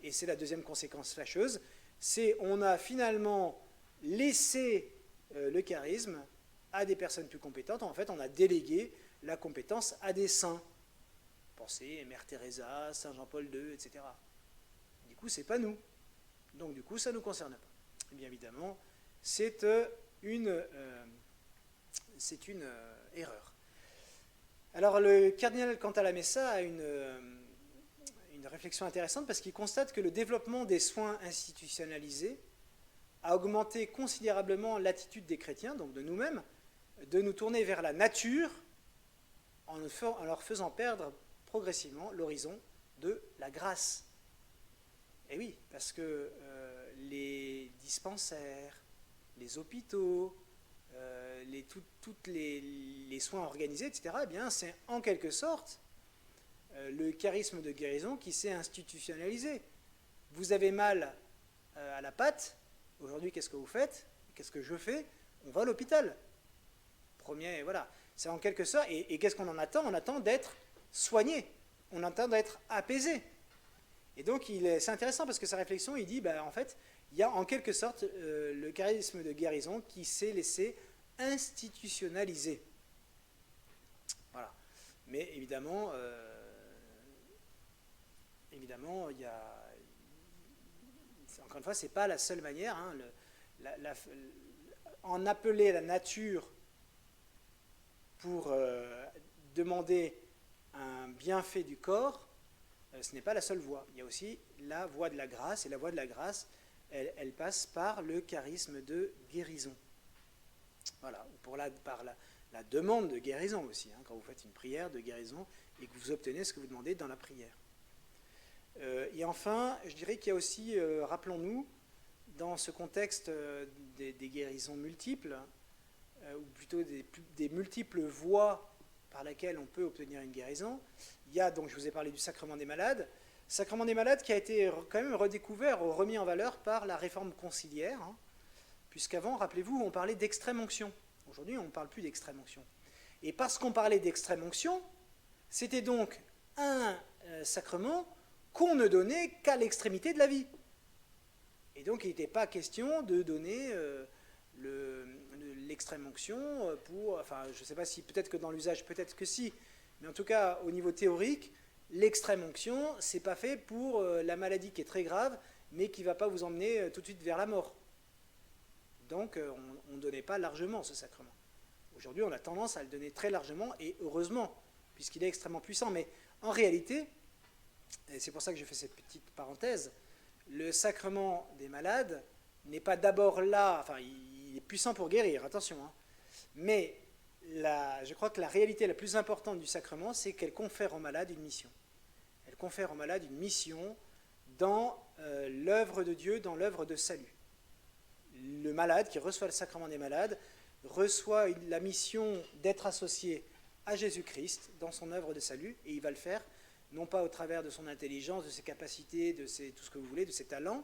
Et c'est la deuxième conséquence fâcheuse, c'est on a finalement laissé le charisme à des personnes plus compétentes. En fait, on a délégué la compétence à des saints. Pensez Mère Teresa, Saint Jean-Paul II, etc. Du coup, c'est pas nous. Donc du coup, ça ne nous concerne pas. Et bien évidemment, c'est une erreur. Alors le cardinal Cantalamessa a une réflexion intéressante parce qu'il constate que le développement des soins institutionnalisés a augmenté considérablement l'attitude des chrétiens, donc de nous-mêmes, de nous tourner vers la nature en leur faisant perdre progressivement l'horizon de la grâce. Et oui, parce que les dispensaires, les hôpitaux, tous les soins organisés, etc., eh bien, c'est en quelque sorte le charisme de guérison qui s'est institutionnalisé. Vous avez mal à la patte, aujourd'hui, qu'est-ce que vous faites? Qu'est-ce que je fais? On va à l'hôpital. Premier, voilà. C'est en quelque sorte, et qu'est-ce qu'on en attend? On attend d'être soigné, on attend d'être apaisé. Et donc, c'est intéressant parce que sa réflexion, il dit, en fait, il y a en quelque sorte le charisme de guérison qui s'est laissé institutionnaliser. Voilà. Mais évidemment, il y a... Encore une fois, ce n'est pas la seule manière. Hein, en appeler la nature pour demander un bienfait du corps, ce n'est pas la seule voie. Il y a aussi la voie de la grâce, et la voie de la grâce, elle passe par le charisme de guérison. Voilà, ou par la demande de guérison aussi, hein, quand vous faites une prière de guérison et que vous obtenez ce que vous demandez dans la prière. Et enfin, je dirais qu'il y a aussi, rappelons-nous, dans ce contexte des guérisons multiples, ou plutôt des multiples voies par lesquelles on peut obtenir une guérison, il y a, donc je vous ai parlé du sacrement des malades, sacrement des malades qui a été quand même redécouvert ou remis en valeur par la réforme conciliaire, hein, puisqu'avant, rappelez-vous, on parlait d'extrême onction. Aujourd'hui, on ne parle plus d'extrême onction. Et parce qu'on parlait d'extrême onction, c'était donc un sacrement qu'on ne donnait qu'à l'extrémité de la vie. Et donc, il n'était pas question de donner l'extrême onction pour... Enfin, je ne sais pas si, peut-être que dans l'usage, peut-être que si, mais en tout cas, au niveau théorique, l'extrême onction, ce n'est pas fait pour la maladie qui est très grave, mais qui ne va pas vous emmener tout de suite vers la mort. Donc, on ne donnait pas largement ce sacrement. Aujourd'hui, on a tendance à le donner très largement, et heureusement, puisqu'il est extrêmement puissant. Mais en réalité, et c'est pour ça que je fais cette petite parenthèse, le sacrement des malades n'est pas d'abord là, enfin, il est puissant pour guérir, attention, hein, mais je crois que la réalité la plus importante du sacrement, c'est qu'elle confère aux malades une mission. Elle confère aux malades une mission dans l'œuvre de Dieu, dans l'œuvre de salut. Le malade qui reçoit le sacrement des malades reçoit la mission d'être associé à Jésus-Christ dans son œuvre de salut, et il va le faire non pas au travers de son intelligence, de ses capacités, de tout ce que vous voulez, de ses talents,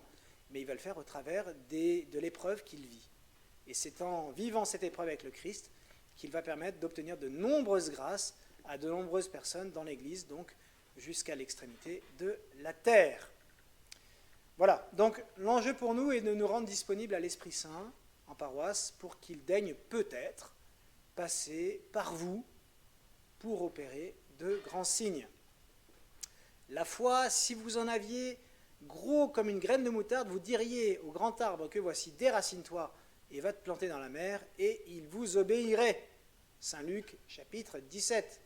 mais il va le faire au travers de l'épreuve qu'il vit. Et c'est en vivant cette épreuve avec le Christ qu'il va permettre d'obtenir de nombreuses grâces à de nombreuses personnes dans l'Église, donc jusqu'à l'extrémité de la terre. Voilà, donc l'enjeu pour nous est de nous rendre disponibles à l'Esprit Saint en paroisse pour qu'il daigne peut-être passer par vous pour opérer de grands signes. La foi, si vous en aviez gros comme une graine de moutarde, vous diriez au grand arbre que voici, déracine-toi et va te planter dans la mer, et il vous obéirait. Saint Luc, chapitre 17.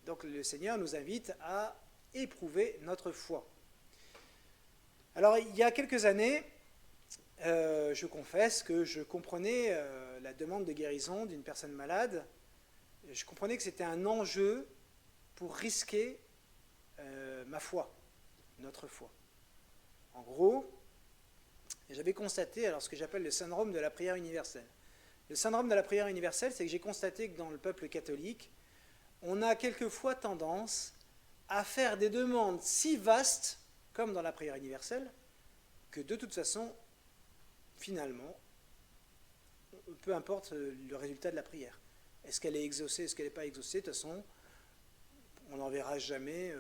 Donc le Seigneur nous invite à éprouver notre foi. Alors, il y a quelques années, je confesse que je comprenais la demande de guérison d'une personne malade. Je comprenais que c'était un enjeu pour risquer ma foi, notre foi. En gros, j'avais constaté alors ce que j'appelle le syndrome de la prière universelle. Le syndrome de la prière universelle, c'est que j'ai constaté que dans le peuple catholique, on a quelquefois tendance à faire des demandes si vastes, comme dans la prière universelle, que de toute façon, finalement, peu importe le résultat de la prière. Est-ce qu'elle est exaucée, est-ce qu'elle n'est pas exaucée? De toute façon, on n'en verra jamais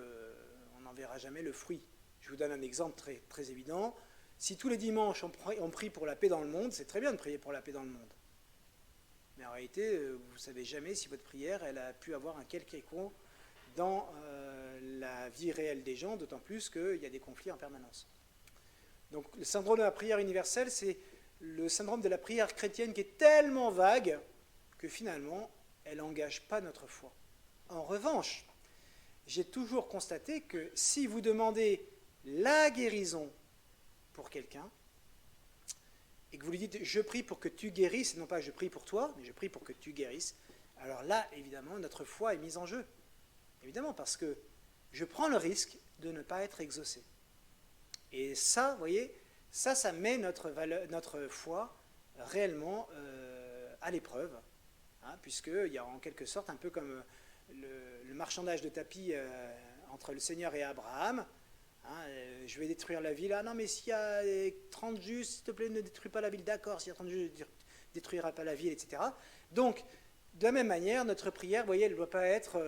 le fruit. Je vous donne un exemple très, très évident. Si tous les dimanches on prie pour la paix dans le monde, c'est très bien de prier pour la paix dans le monde. Mais en réalité, vous ne savez jamais si votre prière elle a pu avoir un quelque écho dans la vie réelle des gens, d'autant plus qu'il y a des conflits en permanence. Donc le syndrome de la prière universelle, c'est le syndrome de la prière chrétienne qui est tellement vague que finalement, elle n'engage pas notre foi. En revanche, j'ai toujours constaté que si vous demandez la guérison pour quelqu'un, et que vous lui dites « je prie pour que tu guérisses », non pas « je prie pour toi », mais « je prie pour que tu guérisses », alors là, évidemment, notre foi est mise en jeu. Évidemment, parce que je prends le risque de ne pas être exaucé. Et ça, vous voyez, Ça met notre foi réellement à l'épreuve, hein, puisqu'il y a en quelque sorte un peu comme le marchandage de tapis entre le Seigneur et Abraham. Hein, je vais détruire la ville. Ah non, mais s'il y a 30 justes, s'il te plaît, ne détruis pas la ville. D'accord, s'il y a 30 justes, ne détruira pas la ville, etc. Donc, de la même manière, notre prière, vous voyez, elle ne doit pas être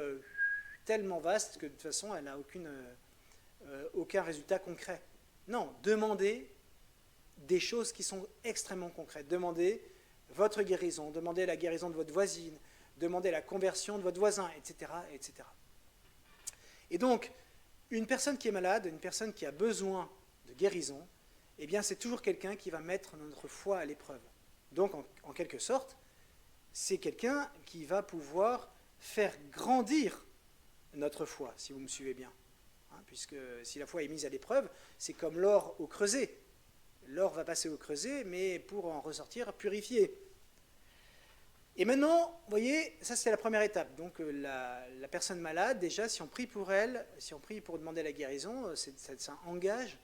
tellement vaste que de toute façon, elle n'a aucun résultat concret. Non, demandez des choses qui sont extrêmement concrètes. Demandez votre guérison, demandez la guérison de votre voisine, demandez la conversion de votre voisin, etc., etc. Et donc, une personne qui est malade, une personne qui a besoin de guérison, eh bien, c'est toujours quelqu'un qui va mettre notre foi à l'épreuve. Donc, en quelque sorte, c'est quelqu'un qui va pouvoir faire grandir notre foi, si vous me suivez bien. Hein, puisque si la foi est mise à l'épreuve, c'est comme l'or au creuset. L'or va passer au creuset, mais pour en ressortir purifié. Et maintenant, vous voyez, ça c'est la première étape. Donc la personne malade, déjà, si on prie pour elle, si on prie pour demander la guérison, ça engage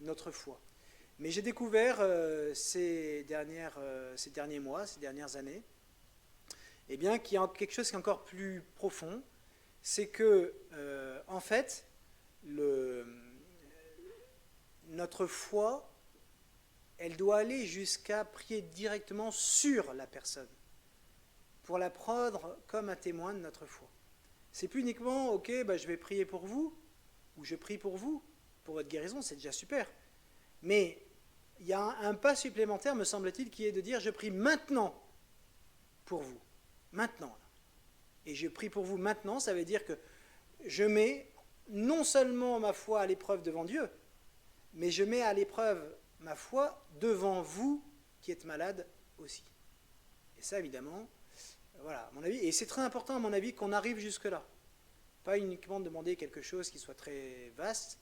notre foi. Mais j'ai découvert ces derniers mois, ces dernières années, eh bien, qu'il y a quelque chose qui est encore plus profond, c'est que, en fait, notre foi, elle doit aller jusqu'à prier directement sur la personne, pour la prendre comme un témoin de notre foi. C'est plus uniquement, ok, je vais prier pour vous, ou je prie pour vous, pour votre guérison, c'est déjà super. Mais il y a un pas supplémentaire, me semble-t-il, qui est de dire, je prie maintenant pour vous. Maintenant. Et je prie pour vous maintenant, ça veut dire que je mets non seulement ma foi à l'épreuve devant Dieu, mais je mets à l'épreuve ma foi devant vous qui êtes malade aussi. Et ça, évidemment, voilà, à mon avis, et c'est très important, à mon avis, qu'on arrive jusque-là. Pas uniquement demander quelque chose qui soit très vaste,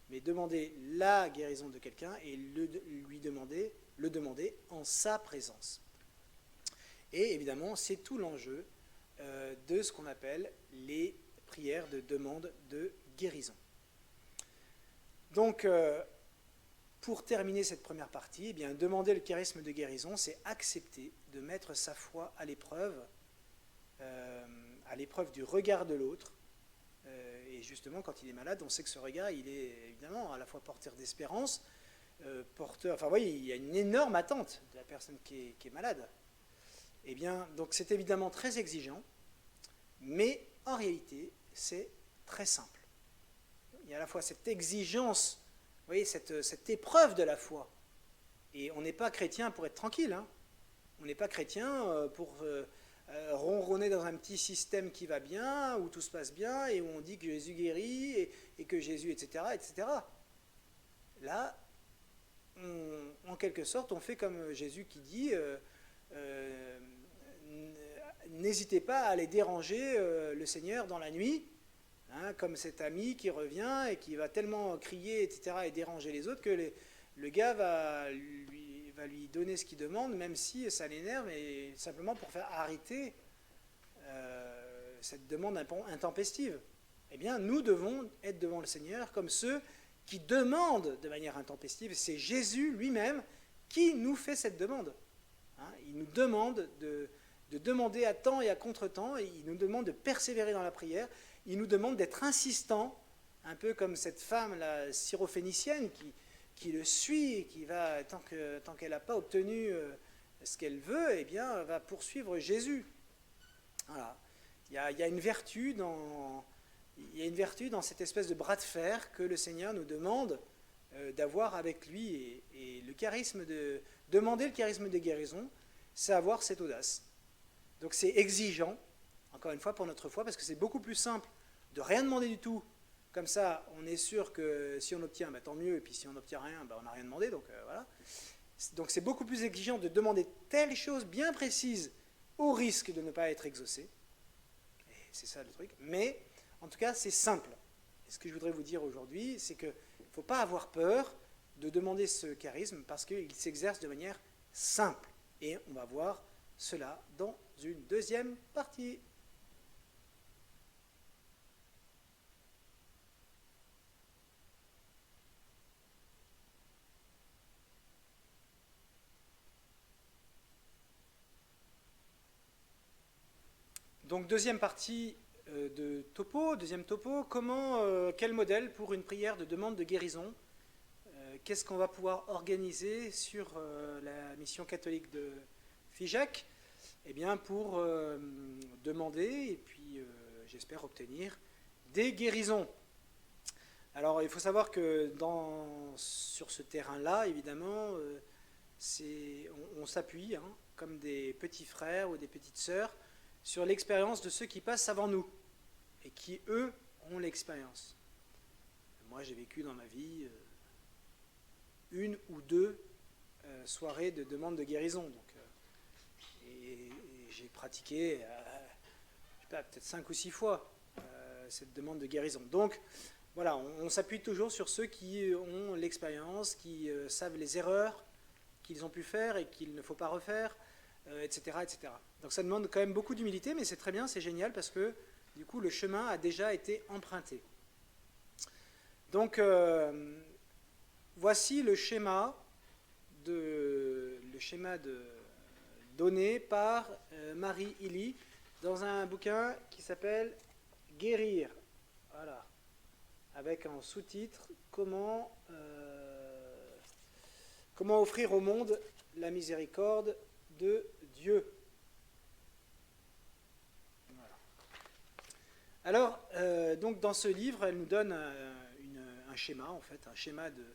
mais demander la guérison de quelqu'un et le demander en sa présence. Et évidemment, c'est tout l'enjeu de ce qu'on appelle les prières de demande de guérison. Donc, pour terminer cette première partie, eh bien, demander le charisme de guérison, c'est accepter de mettre sa foi à l'épreuve du regard de l'autre. Et justement, quand il est malade, on sait que ce regard, il est évidemment à la fois porteur d'espérance, enfin, vous voyez, il y a une énorme attente de la personne qui est malade. Eh bien, donc c'est évidemment très exigeant, mais en réalité, c'est très simple. Il y a à la fois cette exigence, vous voyez, cette épreuve de la foi. Et on n'est pas chrétien pour être tranquille, hein. On n'est pas chrétien pour ronronner dans un petit système qui va bien, où tout se passe bien, et où on dit que Jésus guérit, et que Jésus, etc., etc. Là, en quelque sorte, on fait comme Jésus qui dit n'hésitez pas à aller déranger le Seigneur dans la nuit, hein, comme cet ami qui revient et qui va tellement crier, etc., et déranger les autres que le gars va lui donner ce qu'il demande, même si ça l'énerve, et simplement pour faire arrêter cette demande intempestive. Eh bien, nous devons être devant le Seigneur comme ceux qui demandent de manière intempestive. C'est Jésus lui-même qui nous fait cette demande. Hein, il nous demande de demander à temps et à contre-temps, et il nous demande de persévérer dans la prière, il nous demande d'être insistant, un peu comme cette femme, la syrophénicienne, qui le suit et qui va, tant qu'elle n'a pas obtenu ce qu'elle veut, eh bien, va poursuivre Jésus. Voilà. Il y a une vertu dans cette espèce de bras de fer que le Seigneur nous demande d'avoir avec lui. Et demander le charisme de guérison, c'est avoir cette audace. Donc c'est exigeant, encore une fois, pour notre foi, parce que c'est beaucoup plus simple de rien demander du tout. Comme ça, on est sûr que si on obtient, tant mieux, et puis si on n'obtient rien, on n'a rien demandé, donc voilà. Donc c'est beaucoup plus exigeant de demander telle chose bien précise au risque de ne pas être exaucé. Et c'est ça le truc. Mais, en tout cas, c'est simple. Et ce que je voudrais vous dire aujourd'hui, c'est qu'il ne faut pas avoir peur de demander ce charisme parce qu'il s'exerce de manière simple. Et on va voir cela dans une deuxième partie. Donc deuxième partie de topo, deuxième topo, quel modèle pour une prière de demande de guérison? Qu'est-ce qu'on va pouvoir organiser sur la mission catholique de Figeac? Eh bien pour demander et puis j'espère obtenir des guérisons. Alors il faut savoir que sur ce terrain-là, évidemment, on s'appuie, hein, comme des petits frères ou des petites sœurs, sur l'expérience de ceux qui passent avant nous et qui, eux, ont l'expérience. Moi, j'ai vécu dans ma vie une ou deux soirées de demande de guérison. Donc, et j'ai pratiqué, je sais pas, peut-être 5 ou 6 fois cette demande de guérison. Donc, voilà, on s'appuie toujours sur ceux qui ont l'expérience, qui savent les erreurs qu'ils ont pu faire et qu'il ne faut pas refaire, etc., etc. Donc ça demande quand même beaucoup d'humilité, mais c'est très bien, c'est génial, parce que du coup, le chemin a déjà été emprunté. Donc, voici le schéma donné par Marie Illy dans un bouquin qui s'appelle « Guérir ». Voilà. Avec en sous-titre « Comment offrir au monde la miséricorde de Dieu ». Voilà. Alors, donc dans ce livre, elle nous donne un schéma, en fait, un schéma de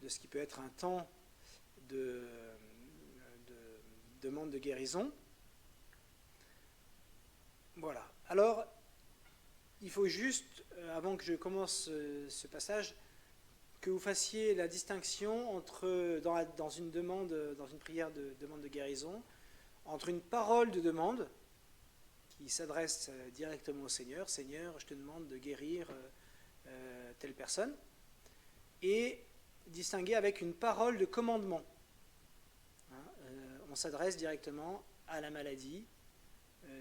ce qui peut être un temps de demande de guérison. Voilà. Alors, il faut juste, avant que je commence ce passage, que vous fassiez la distinction entre, dans une prière de demande de guérison, entre une parole de demande qui s'adresse directement au Seigneur, « Seigneur, je te demande de guérir telle personne », et distinguer avec une parole de commandement. On s'adresse directement à la maladie,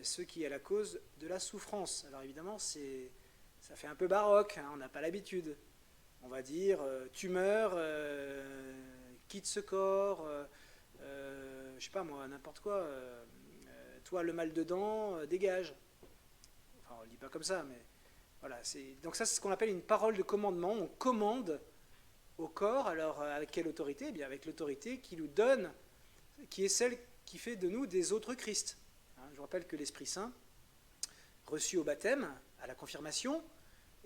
ce qui est la cause de la souffrance. Alors évidemment, ça fait un peu baroque, hein, on n'a pas l'habitude. On va dire, tu meurs, quitte ce corps, je sais pas moi, n'importe quoi, toi le mal dedans, dégage. Enfin, on ne le dit pas comme ça, mais voilà. Donc ça, c'est ce qu'on appelle une parole de commandement. On commande au corps, alors avec quelle autorité? Eh bien avec l'autorité qui nous donne, qui est celle qui fait de nous des autres Christ. Je vous rappelle que l'Esprit Saint, reçu au baptême, à la confirmation,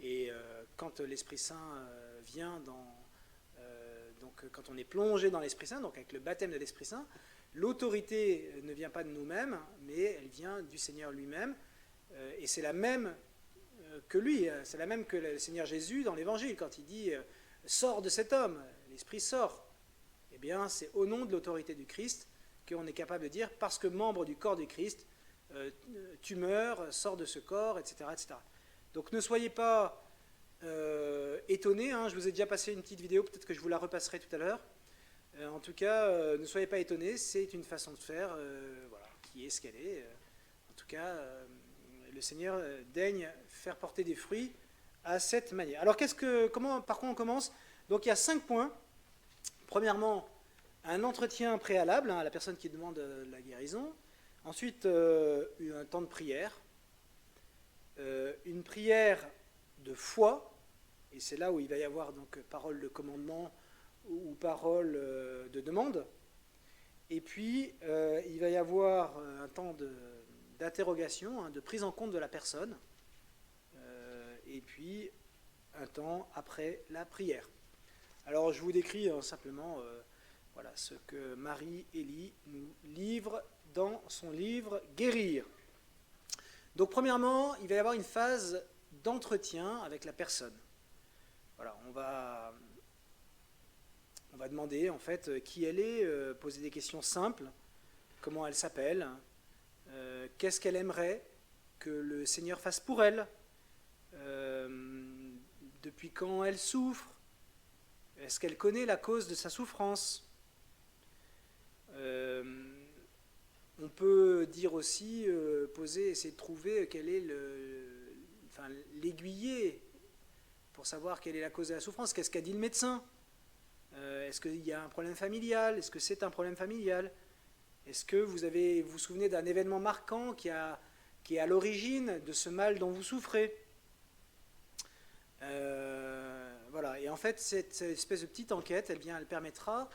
et quand l'Esprit Saint vient donc quand on est plongé dans l'Esprit Saint, donc avec le baptême de l'Esprit Saint, l'autorité ne vient pas de nous-mêmes, mais elle vient du Seigneur lui-même, et c'est la même que lui, c'est la même que le Seigneur Jésus dans l'Évangile, quand il dit « Sors de cet homme », l'Esprit sort. Eh bien, c'est au nom de l'autorité du Christ qu'on est capable de dire, parce que membre du corps du Christ, tu meurs, sors de ce corps, etc., etc. Donc ne soyez pas étonnés, hein, je vous ai déjà passé une petite vidéo, peut-être que je vous la repasserai tout à l'heure. En tout cas, ne soyez pas étonnés, c'est une façon de faire, voilà, qui est ce qu'elle est. En tout cas, le Seigneur daigne faire porter des fruits à cette manière. Alors, par quoi on commence? Donc il y a 5 points. Premièrement, un entretien préalable, hein, à la personne qui demande la guérison. Ensuite, un temps de prière. Une prière de foi, et c'est là où il va y avoir donc parole de commandement ou parole de demande. Et puis, il va y avoir un temps d'interrogation, hein, de prise en compte de la personne, et puis un temps après la prière. Alors, je vous décris simplement voilà, ce que Marie Illy nous livre dans son livre « Guérir ». Donc, premièrement, il va y avoir une phase d'entretien avec la personne. Voilà, on va demander, en fait, qui elle est, poser des questions simples, comment elle s'appelle, qu'est-ce qu'elle aimerait que le Seigneur fasse pour elle, depuis quand elle souffre, est-ce qu'elle connaît la cause de sa souffrance. On peut dire aussi, essayer de trouver quel est l'aiguillé pour savoir quelle est la cause de la souffrance. Qu'est-ce qu'a dit le médecin? Est-ce qu'il y a un problème familial? Est-ce que c'est un problème familial? Est-ce que vous vous souvenez d'un événement marquant qui a qui est à l'origine de ce mal dont vous souffrez. Voilà, et en fait, cette espèce de petite enquête, eh bien, elle permettra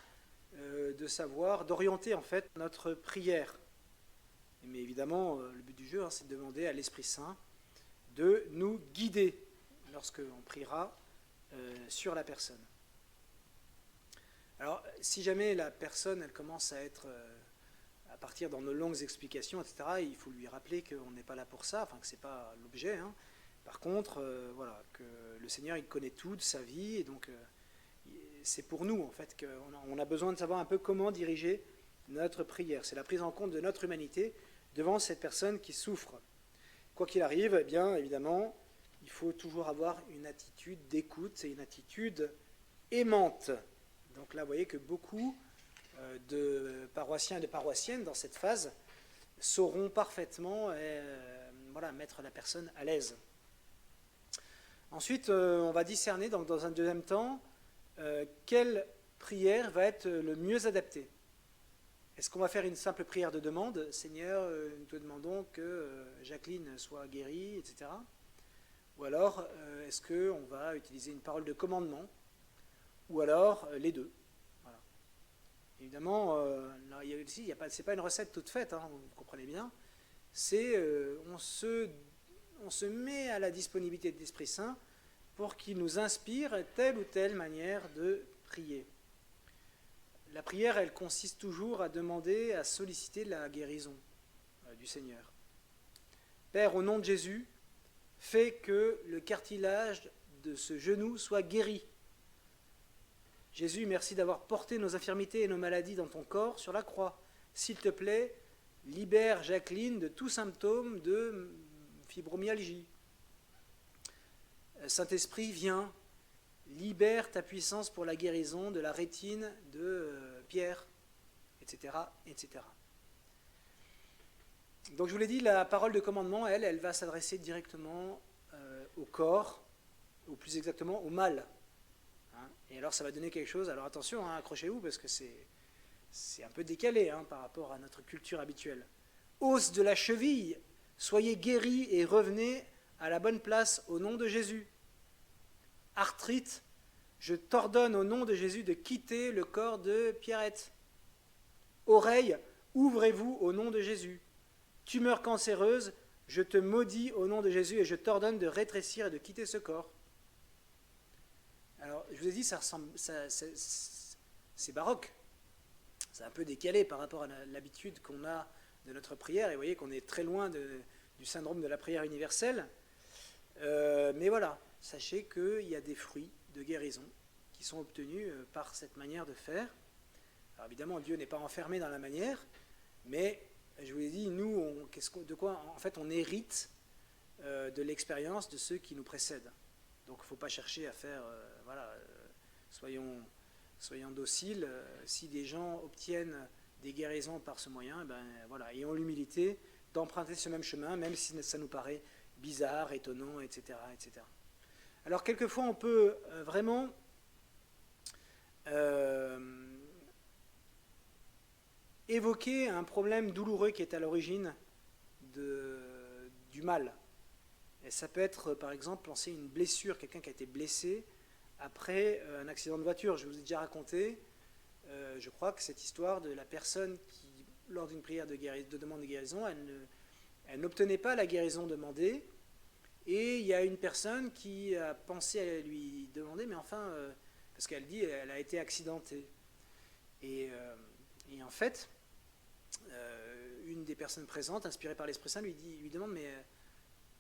de savoir, d'orienter en fait notre prière. Mais évidemment, le but du jeu, c'est de demander à l'Esprit Saint de nous guider lorsqu'on priera sur la personne. Alors, si jamais la personne, elle commence à être, à partir dans nos longues explications, etc., il faut lui rappeler qu'on n'est pas là pour ça, enfin que c'est pas l'objet. Hein. Par contre, voilà, que le Seigneur, il connaît tout de sa vie, et donc c'est pour nous, en fait, qu'on a besoin de savoir un peu comment diriger notre prière. C'est la prise en compte de notre humanité devant cette personne qui souffre. Quoi qu'il arrive, eh bien, évidemment, il faut toujours avoir une attitude d'écoute et une attitude aimante. Donc là, vous voyez que beaucoup de paroissiens et de paroissiennes dans cette phase sauront parfaitement voilà, mettre la personne à l'aise. Ensuite, on va discerner donc, dans un deuxième temps quelle prière va être le mieux adaptée. Est-ce qu'on va faire une simple prière de demande ? Seigneur, nous te demandons que Jacqueline soit guérie, etc. Ou alors, est-ce qu'on va utiliser une parole de commandement ? Ou alors, les deux. Voilà. Évidemment, c'est pas une recette toute faite, hein, vous comprenez bien. C'est, on se met à la disponibilité de l'Esprit Saint pour qu'il nous inspire telle ou telle manière de prier. La prière, elle consiste toujours à demander, à solliciter la guérison du Seigneur. Père, au nom de Jésus, fais que le cartilage de ce genou soit guéri. Jésus, merci d'avoir porté nos infirmités et nos maladies dans ton corps sur la croix. S'il te plaît, libère Jacqueline de tout symptôme de fibromyalgie. Saint-Esprit, viens, libère ta puissance pour la guérison de la rétine de Pierre, etc., etc. Donc je vous l'ai dit, la parole de commandement, elle va s'adresser directement au corps, ou plus exactement au mal. Hein, et alors ça va donner quelque chose, alors attention, hein, accrochez-vous, parce que c'est un peu décalé hein, par rapport à notre culture habituelle. Os de la cheville, soyez guéris et revenez à la bonne place au nom de Jésus. Arthrite, je t'ordonne au nom de Jésus de quitter le corps de Pierrette. Oreille, ouvrez-vous au nom de Jésus. Tumeur cancéreuse, je te maudis au nom de Jésus et je t'ordonne de rétrécir et de quitter ce corps. Alors, je vous ai dit, c'est baroque. C'est un peu décalé par rapport à l'habitude qu'on a de notre prière. Et vous voyez qu'on est très loin du syndrome de la prière universelle. Mais voilà, sachez qu'il y a des fruits de guérison qui sont obtenus par cette manière de faire. Alors évidemment, Dieu n'est pas enfermé dans la manière, mais je vous l'ai dit, nous, de quoi en fait on hérite de l'expérience de ceux qui nous précèdent. Donc il ne faut pas chercher à faire, soyons dociles. Si des gens obtiennent des guérisons par ce moyen, ayons l'humilité d'emprunter ce même chemin, même si ça nous paraît bizarre, étonnant, etc., etc. Alors quelquefois on peut vraiment évoquer un problème douloureux qui est à l'origine du mal. Et ça peut être par exemple penser une blessure, quelqu'un qui a été blessé après un accident de voiture. Je vous ai déjà raconté, je crois que cette histoire de la personne qui, lors d'une prière de demande de guérison, elle n'obtenait pas la guérison demandée. Et il y a une personne qui a pensé à lui demander, mais enfin, parce qu'elle dit elle a été accidentée. Et en fait, une des personnes présentes, inspirée par l'Esprit Saint, lui demande, mais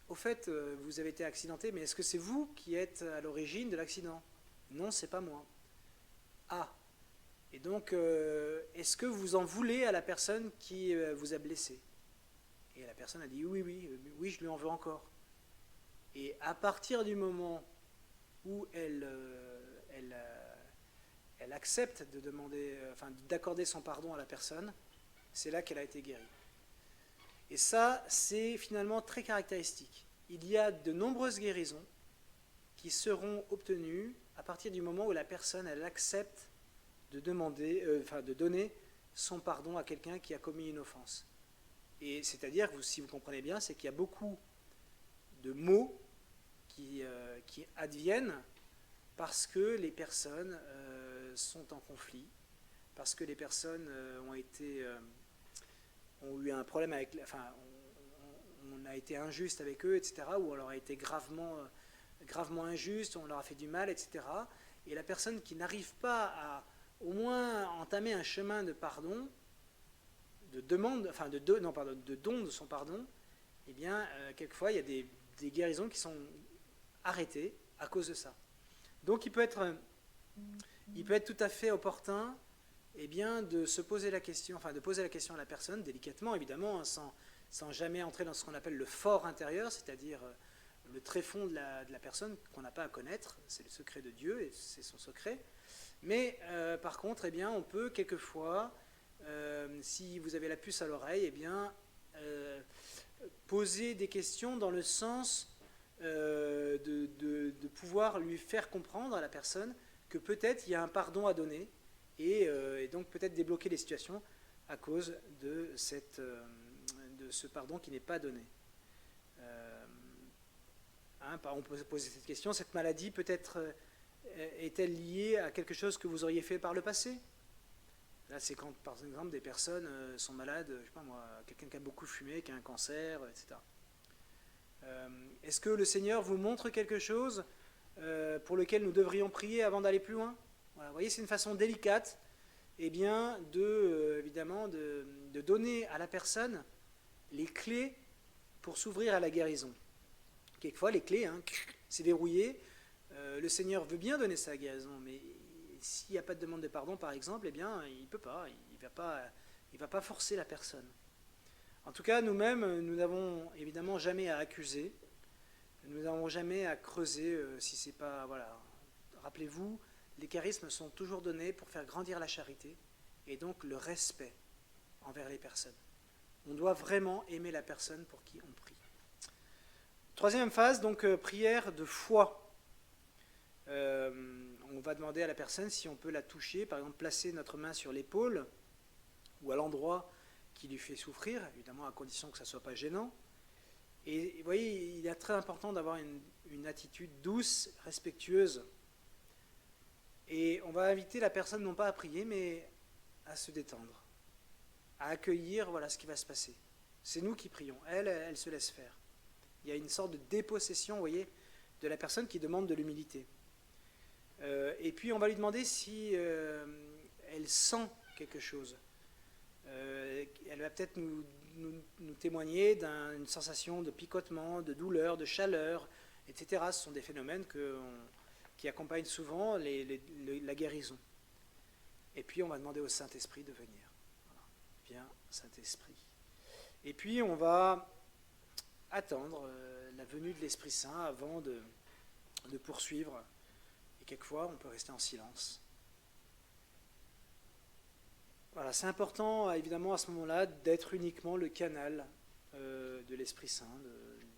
au fait, vous avez été accidenté, mais est-ce que c'est vous qui êtes à l'origine de l'accident ? Non, c'est pas moi. Ah, et donc, est-ce que vous en voulez à la personne qui vous a blessé ? Et la personne a dit, oui, je lui en veux encore. Et à partir du moment où elle accepte de demander, d'accorder son pardon à la personne, c'est là qu'elle a été guérie. Et ça, c'est finalement très caractéristique. Il y a de nombreuses guérisons qui seront obtenues à partir du moment où la personne elle accepte de donner son pardon à quelqu'un qui a commis une offense. Et c'est-à-dire, si vous comprenez bien, c'est qu'il y a beaucoup de mots qui adviennent parce que les personnes sont en conflit, parce que les personnes ont eu un problème avec, enfin, on a été injuste avec eux, etc., ou on leur a été gravement injuste, on leur a fait du mal, etc. Et la personne qui n'arrive pas à au moins entamer un chemin de pardon, de demande, enfin de don de son pardon, eh bien, quelquefois, il y a des guérisons qui sont arrêtées à cause de ça. Donc, il peut être tout à fait opportun, eh bien, de se poser la question, enfin, de poser la question à la personne, délicatement, évidemment, hein, sans jamais entrer dans ce qu'on appelle le fort intérieur, c'est-à-dire le tréfonds de la personne qu'on n'a pas à connaître, c'est le secret de Dieu, et c'est son secret. Mais, par contre, eh bien, on peut quelquefois, si vous avez la puce à l'oreille, eh bien, poser des questions dans le sens de pouvoir lui faire comprendre à la personne que peut-être il y a un pardon à donner et donc peut-être débloquer les situations à cause de ce pardon qui n'est pas donné. On peut se poser cette question, cette maladie peut-être est-elle liée à quelque chose que vous auriez fait par le passé? Là, c'est quand, par exemple, des personnes sont malades, je sais pas moi, quelqu'un qui a beaucoup fumé, qui a un cancer, etc. Est-ce que le Seigneur vous montre quelque chose pour lequel nous devrions prier avant d'aller plus loin? Voilà, vous voyez, c'est une façon délicate, eh bien, évidemment, de donner à la personne les clés pour s'ouvrir à la guérison. Quelquefois, les clés, hein, c'est verrouillé. Le Seigneur veut bien donner sa guérison, mais s'il n'y a pas de demande de pardon, par exemple, eh bien, il ne peut pas. Il va pas forcer la personne. En tout cas, nous-mêmes, nous n'avons évidemment jamais à accuser. Nous n'avons jamais à creuser si c'est pas... Voilà. Rappelez-vous, les charismes sont toujours donnés pour faire grandir la charité et donc le respect envers les personnes. On doit vraiment aimer la personne pour qui on prie. Troisième phase, donc prière de foi. On va demander à la personne si on peut la toucher, par exemple placer notre main sur l'épaule ou à l'endroit qui lui fait souffrir, évidemment à condition que ça ne soit pas gênant. Et vous voyez, il est très important d'avoir une attitude douce, respectueuse. Et on va inviter la personne non pas à prier, mais à se détendre, à accueillir voilà, ce qui va se passer. C'est nous qui prions, elle se laisse faire. Il y a une sorte de dépossession, vous voyez, de la personne qui demande de l'humilité. Et puis on va lui demander si elle sent quelque chose. Elle va peut-être nous témoigner d'une sensation de picotement, de douleur, de chaleur, etc. Ce sont des phénomènes qui accompagnent souvent la guérison. Et puis on va demander au Saint-Esprit de venir. Voilà. Viens, Saint-Esprit. Et puis on va attendre la venue de l'Esprit Saint avant de poursuivre. Et quelquefois, on peut rester en silence. Voilà, c'est important, évidemment, à ce moment-là, d'être uniquement le canal de l'Esprit Saint,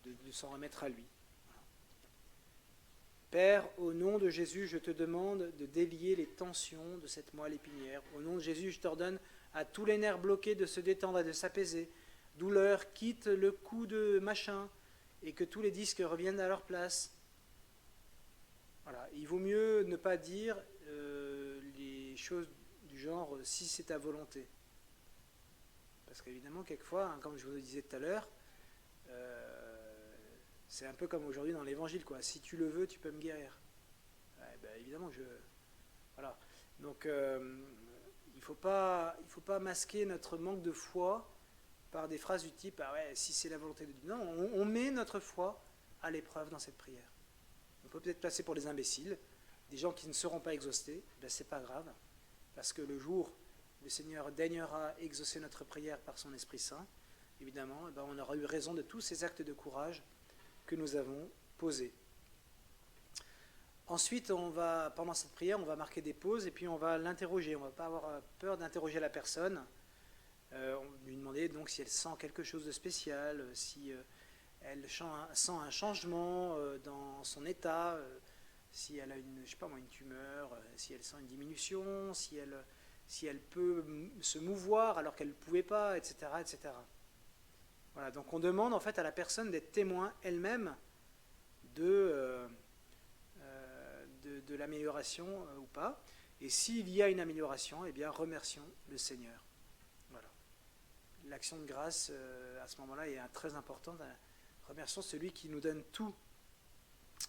de s'en remettre à lui. Voilà. Père, au nom de Jésus, je te demande de délier les tensions de cette moelle épinière. Au nom de Jésus, je t'ordonne à tous les nerfs bloqués de se détendre et de s'apaiser. Douleur, quitte le coup de machin et que tous les disques reviennent à leur place. Voilà. Il vaut mieux ne pas dire les choses du genre si c'est ta volonté. Parce qu'évidemment, quelquefois, hein, comme je vous le disais tout à l'heure, c'est un peu comme aujourd'hui dans l'évangile, quoi. Si tu le veux, tu peux me guérir. Ouais, ben, évidemment que je... Voilà. Donc, il faut pas masquer notre manque de foi par des phrases du type « Ah ouais, si c'est la volonté de Dieu ». Non, on met notre foi à l'épreuve dans cette prière. On peut peut-être passer pour des imbéciles, des gens qui ne seront pas exaucés, ben c'est pas grave, parce que le jour où le Seigneur daignera exaucer notre prière par son Esprit Saint, évidemment, ben on aura eu raison de tous ces actes de courage que nous avons posés. Ensuite, pendant cette prière, on va marquer des pauses et puis on va l'interroger. On ne va pas avoir peur d'interroger la personne. On va lui demander donc si elle sent quelque chose de spécial, si elle sent un changement dans son état, si elle a une tumeur, si elle sent une diminution, si elle peut se mouvoir alors qu'elle ne pouvait pas, etc., etc. Voilà, donc on demande en fait à la personne d'être témoin elle-même de l'amélioration ou pas. Et s'il y a une amélioration, eh bien remercions le Seigneur. Voilà. L'action de grâce à ce moment-là est très importante. Remercions celui qui nous donne tout.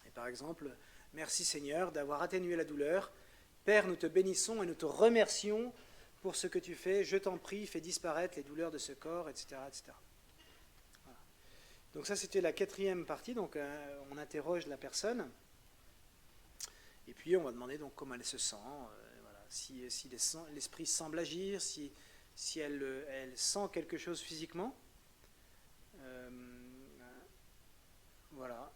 Et par exemple, merci Seigneur d'avoir atténué la douleur. Père, nous te bénissons et nous te remercions pour ce que tu fais. Je t'en prie, fais disparaître les douleurs de ce corps, etc. etc. Voilà. Donc ça, c'était la 4e partie. Donc on interroge la personne. Et puis on va demander donc comment elle se sent, voilà. Si l'esprit semble agir, si elle sent quelque chose physiquement. Voilà.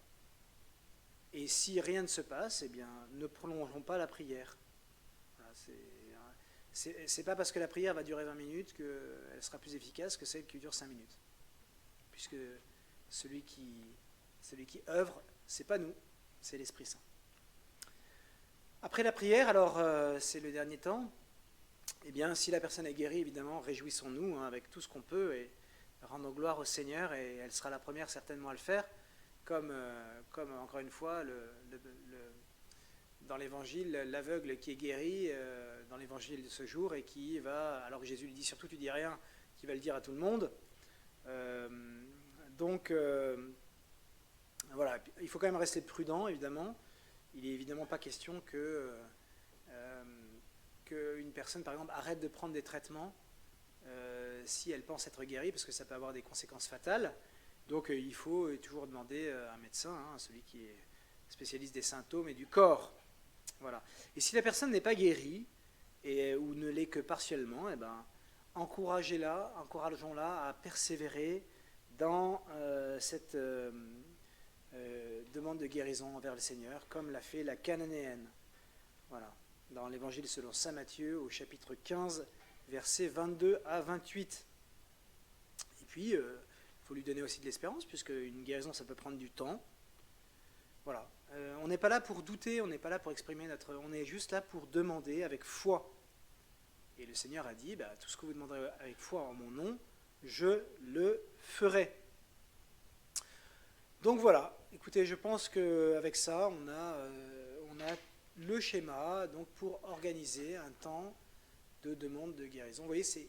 Et si rien ne se passe, eh bien, ne prolongeons pas la prière. Voilà, c'est pas parce que la prière va durer 20 minutes qu'elle sera plus efficace que celle qui dure 5 minutes. Puisque celui qui œuvre, c'est pas nous, c'est l'Esprit Saint. Après la prière, alors c'est le dernier temps, eh bien, si la personne est guérie, évidemment, réjouissons-nous avec tout ce qu'on peut et rendons gloire au Seigneur, et elle sera la première certainement à le faire, comme encore une fois, dans l'évangile, l'aveugle qui est guéri dans l'évangile de ce jour et qui va, alors que Jésus lui dit surtout tu dis rien, qui va le dire à tout le monde. Donc voilà, il faut quand même rester prudent, évidemment. Il n'est évidemment pas question qu'une personne, par exemple, arrête de prendre des traitements si elle pense être guérie, parce que ça peut avoir des conséquences fatales. Donc il faut toujours demander à un médecin, celui qui est spécialiste des symptômes et du corps. Voilà. Et si la personne n'est pas guérie, ou ne l'est que partiellement, eh ben, encourageons-la à persévérer dans cette demande de guérison envers le Seigneur, comme l'a fait la Cananéenne. Voilà. Dans l'évangile selon saint Matthieu, au chapitre 15, versets 22 à 28. Et puis, il faut lui donner aussi de l'espérance, puisque une guérison, ça peut prendre du temps. Voilà. On n'est pas là pour douter, on n'est pas là pour exprimer on est juste là pour demander avec foi. Et le Seigneur a dit, tout ce que vous demanderez avec foi en mon nom, je le ferai. Donc voilà, écoutez, je pense qu'avec ça, on a le schéma donc, pour organiser un temps de demande de guérison. Vous voyez, c'est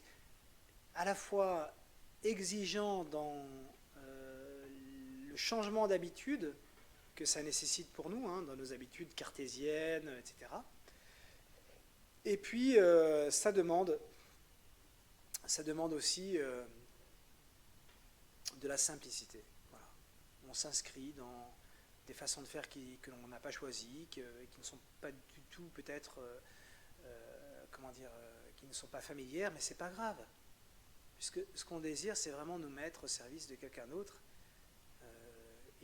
à la fois exigeant dans le changement d'habitude que ça nécessite pour nous, dans nos habitudes cartésiennes, etc. Et puis, ça demande aussi de la simplicité. Voilà. On s'inscrit dans des façons de faire que l'on n'a pas choisies, qui ne sont pas du tout peut-être, qui ne sont pas familières, mais c'est pas grave. Puisque ce qu'on désire, c'est vraiment nous mettre au service de quelqu'un d'autre,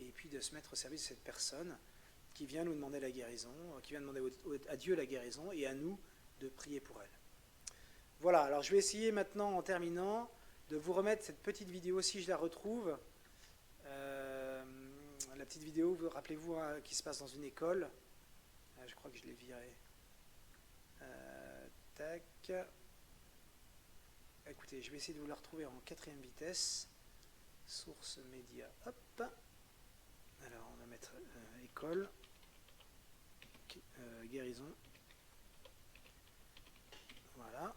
et puis de se mettre au service de cette personne qui vient nous demander la guérison, qui vient demander à Dieu la guérison, et à nous de prier pour elle. Voilà, alors je vais essayer maintenant, en terminant, de vous remettre cette petite vidéo, si je la retrouve. La petite vidéo, rappelez-vous, qui se passe dans une école. Je crois que je l'ai virée. Tac. Écoutez, je vais essayer de vous la retrouver en 4e vitesse. Source média, hop. Alors, on va mettre école. Guérison. Voilà.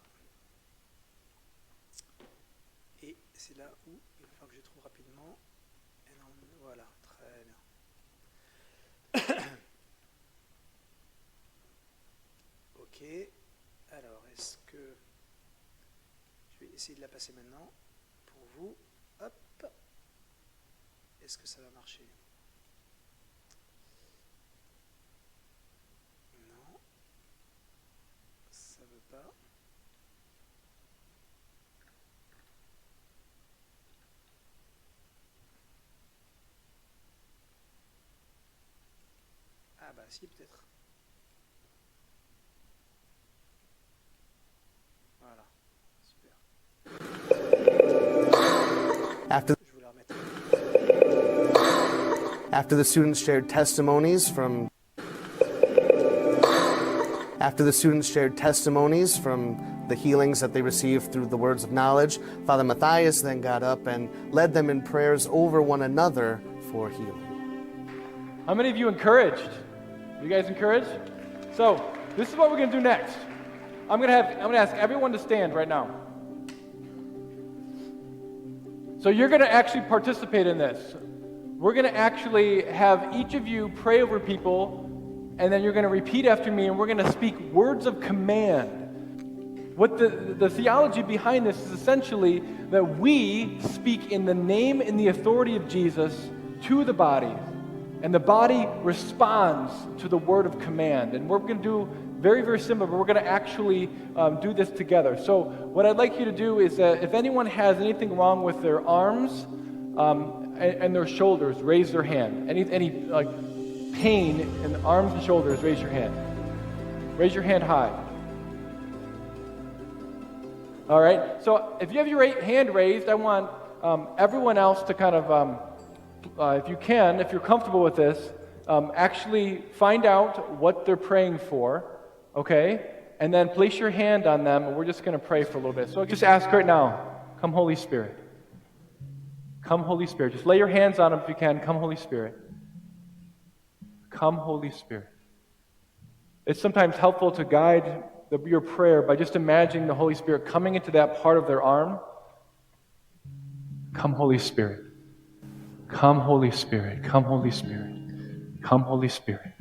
Et c'est là où il va falloir que je trouve rapidement. Voilà, très bien. Ok. Alors, est-ce que... Je vais essayer de la passer maintenant pour vous. Hop. Est-ce que ça va marcher? Non. Ça veut pas. Ah bah si, peut-être. Voilà. Super. Je vous la remettre. After the students shared testimonies from the healings that they received through the words of knowledge. Father Matthias then got up and led them in prayers over one another for healing. How many of you encouraged? You guys encouraged? So, this is what we're going to do next. I'm going to ask everyone to stand right now. So you're going to actually participate in this. We're going to actually have each of you pray over people, and then you're going to repeat after me, and we're going to speak words of command. What the theology behind this is essentially that we speak in the name and the authority of Jesus to the body, and the body responds to the word of command. And we're going to do very, very similar, but we're going to actually do this together. So what I'd like you to do is that if anyone has anything wrong with their arms and their shoulders, raise their hand. Any like pain in the arms and shoulders, raise your hand. Raise your hand high. All right, so if you have your hand raised, I want everyone else to kind of, if you can, if you're comfortable with this, actually find out what they're praying for, okay? And then place your hand on them, and we're just going to pray for a little bit. So just ask right now, come Holy Spirit. Come Holy Spirit. Just lay your hands on them if you can. Come Holy Spirit. Come Holy Spirit. It's sometimes helpful to guide your prayer by just imagining the Holy Spirit coming into that part of their arm. Come Holy Spirit. Come Holy Spirit. Come Holy Spirit. Come Holy Spirit.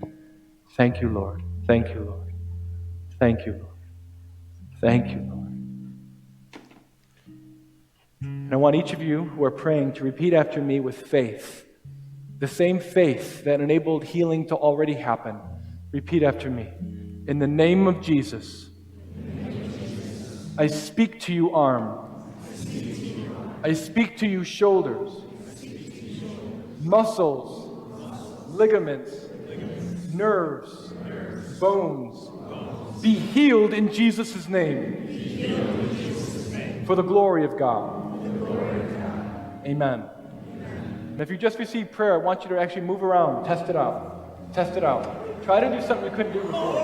Thank you, Lord. Thank you, Lord. Thank you, Lord. Thank you, Lord. And I want each of you who are praying to repeat after me with faith. The same faith that enabled healing to already happen. Repeat after me. In the name of Jesus, I speak to you arm. I speak to you shoulders, muscles, ligaments, nerves, bones. Be healed in Jesus' name. For the glory of God. Amen. And if you just received prayer, I want you to actually move around, test it out. Test it out. Try to do something you couldn't do before.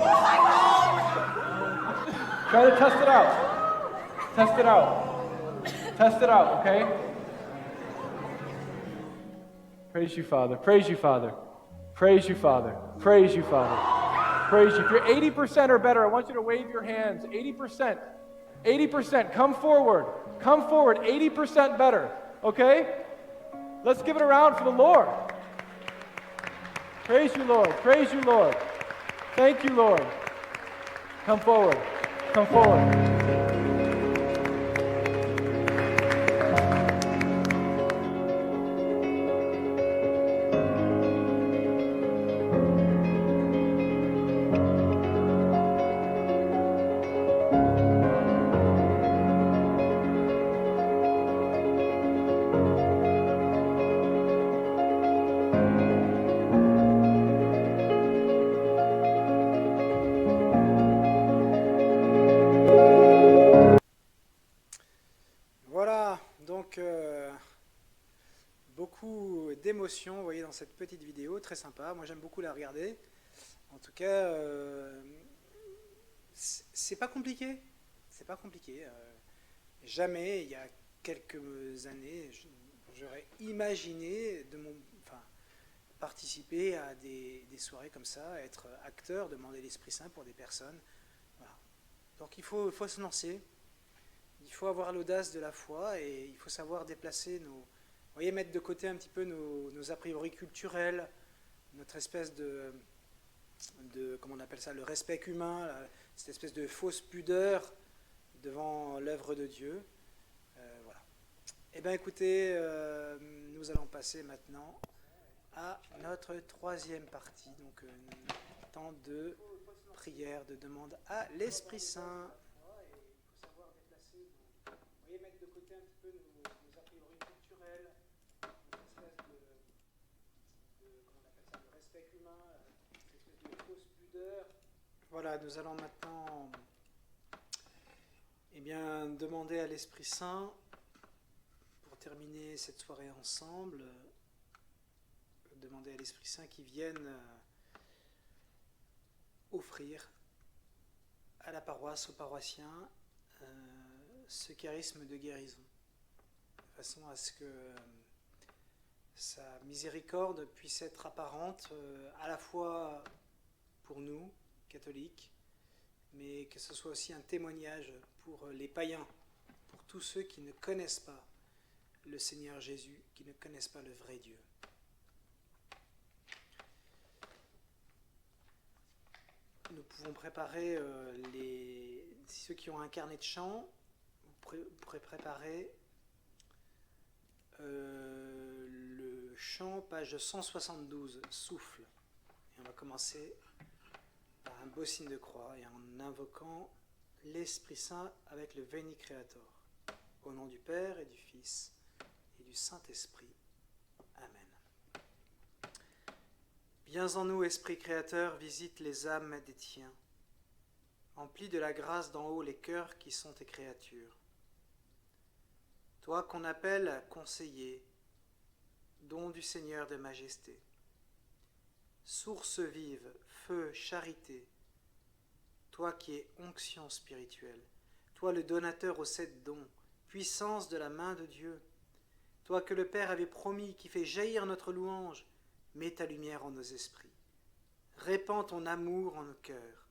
Try to test it out. Test it out. Test it out, okay? Praise you, Father. Praise you, Father. Praise you, Father. Praise you, Father. Praise you. If you're 80% or better, I want you to wave your hands. 80%. 80%. Come forward. Come forward. 80% better. Okay? Let's give it a round for the Lord. Praise you, Lord. Praise you, Lord. Thank you, Lord. Come forward. Come forward. Beaucoup d'émotions, vous voyez, dans cette petite vidéo, très sympa. Moi, j'aime beaucoup la regarder. En tout cas, c'est pas compliqué. C'est pas compliqué. Jamais, il y a quelques années, j'aurais imaginé participer à des soirées comme ça, être acteur, demander l'Esprit Saint pour des personnes. Voilà. Donc, il faut se lancer. Il faut avoir l'audace de la foi et il faut savoir déplacer vous voyez, mettre de côté un petit peu nos a priori culturels, notre espèce de comment on appelle ça, le respect humain, cette espèce de fausse pudeur devant l'œuvre de Dieu. Voilà. Eh bien écoutez, nous allons passer maintenant à notre troisième partie, donc temps de prière, de demande à l'Esprit Saint. Mettre de côté un petit peu nos a priori culturels, une espèce comment on appelle ça, le respect humain, une espèce de fausse pudeur. Voilà, nous allons maintenant demander à l'Esprit Saint, pour terminer cette soirée ensemble, demander à l'Esprit Saint qu'il vienne offrir à la paroisse, aux paroissiens, ce charisme de guérison, de façon à ce que sa miséricorde puisse être apparente à la fois pour nous, catholiques, mais que ce soit aussi un témoignage pour les païens, pour tous ceux qui ne connaissent pas le Seigneur Jésus, qui ne connaissent pas le vrai Dieu. Nous pouvons préparer ceux qui ont un carnet de chant, vous pourrez préparer le chant, page 172, Souffle. Et on va commencer par un beau signe de croix et en invoquant l'Esprit Saint avec le Veni Creator. Au nom du Père et du Fils et du Saint-Esprit. Amen. Viens en nous, Esprit Créateur, visite les âmes des tiens. Emplis de la grâce d'en haut les cœurs qui sont tes créatures. Toi qu'on appelle conseiller, don du Seigneur de majesté. Source vive, feu, charité. Toi qui es onction spirituelle. Toi le donateur aux 7 dons, puissance de la main de Dieu. Toi que le Père avait promis, qui fait jaillir notre louange, mets ta lumière en nos esprits. Répands ton amour en nos cœurs.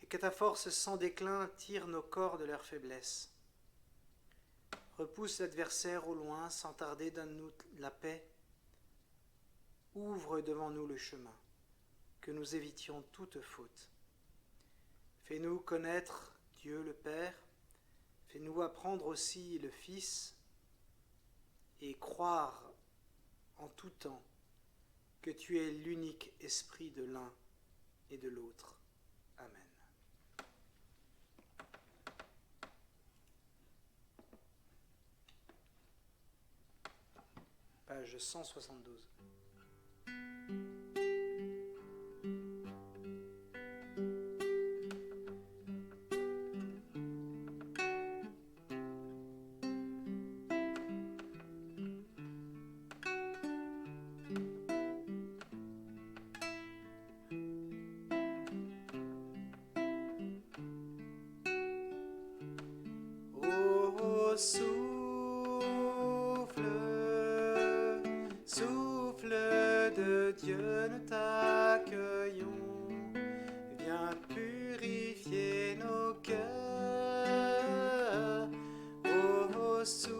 Et que ta force sans déclin tire nos corps de leur faiblesse. Repousse l'adversaire au loin, sans tarder, donne-nous la paix. Ouvre devant nous le chemin, que nous évitions toute faute. Fais-nous connaître Dieu le Père, fais-nous apprendre aussi le Fils, et croire en tout temps que tu es l'unique esprit de l'un et de l'autre. Amen. Page 172. Souffle, souffle de Dieu, nous t'accueillons. Viens purifier nos cœurs. Oh, souffle,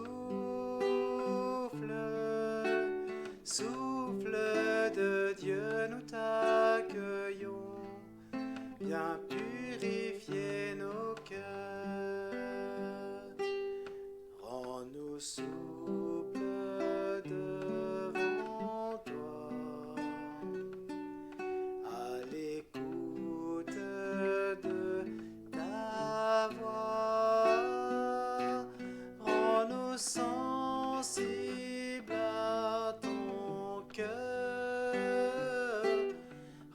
souffle de Dieu, nous t'accueillons. Viens purifier nos cœurs. Rends-nous souples devant toi, à l'écoute de ta voix. Rends-nous sensibles à ton cœur.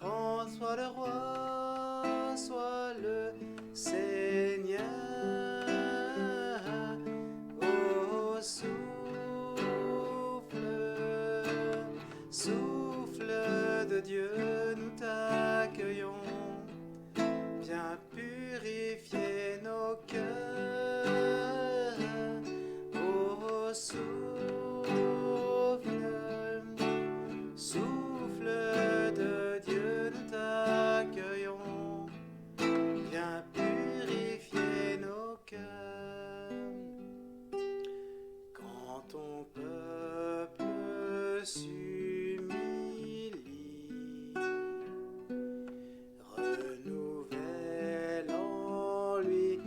Rends-toi le roi, sois le Seigneur. Oh, souffle, souffle de Dieu, nous t'accueillons. Viens purifier nos cœurs. Oh, souffle, souffle de Dieu, nous t'accueillons. Viens purifier nos cœurs. Quand ton peuple s'humilie, renouvelle en lui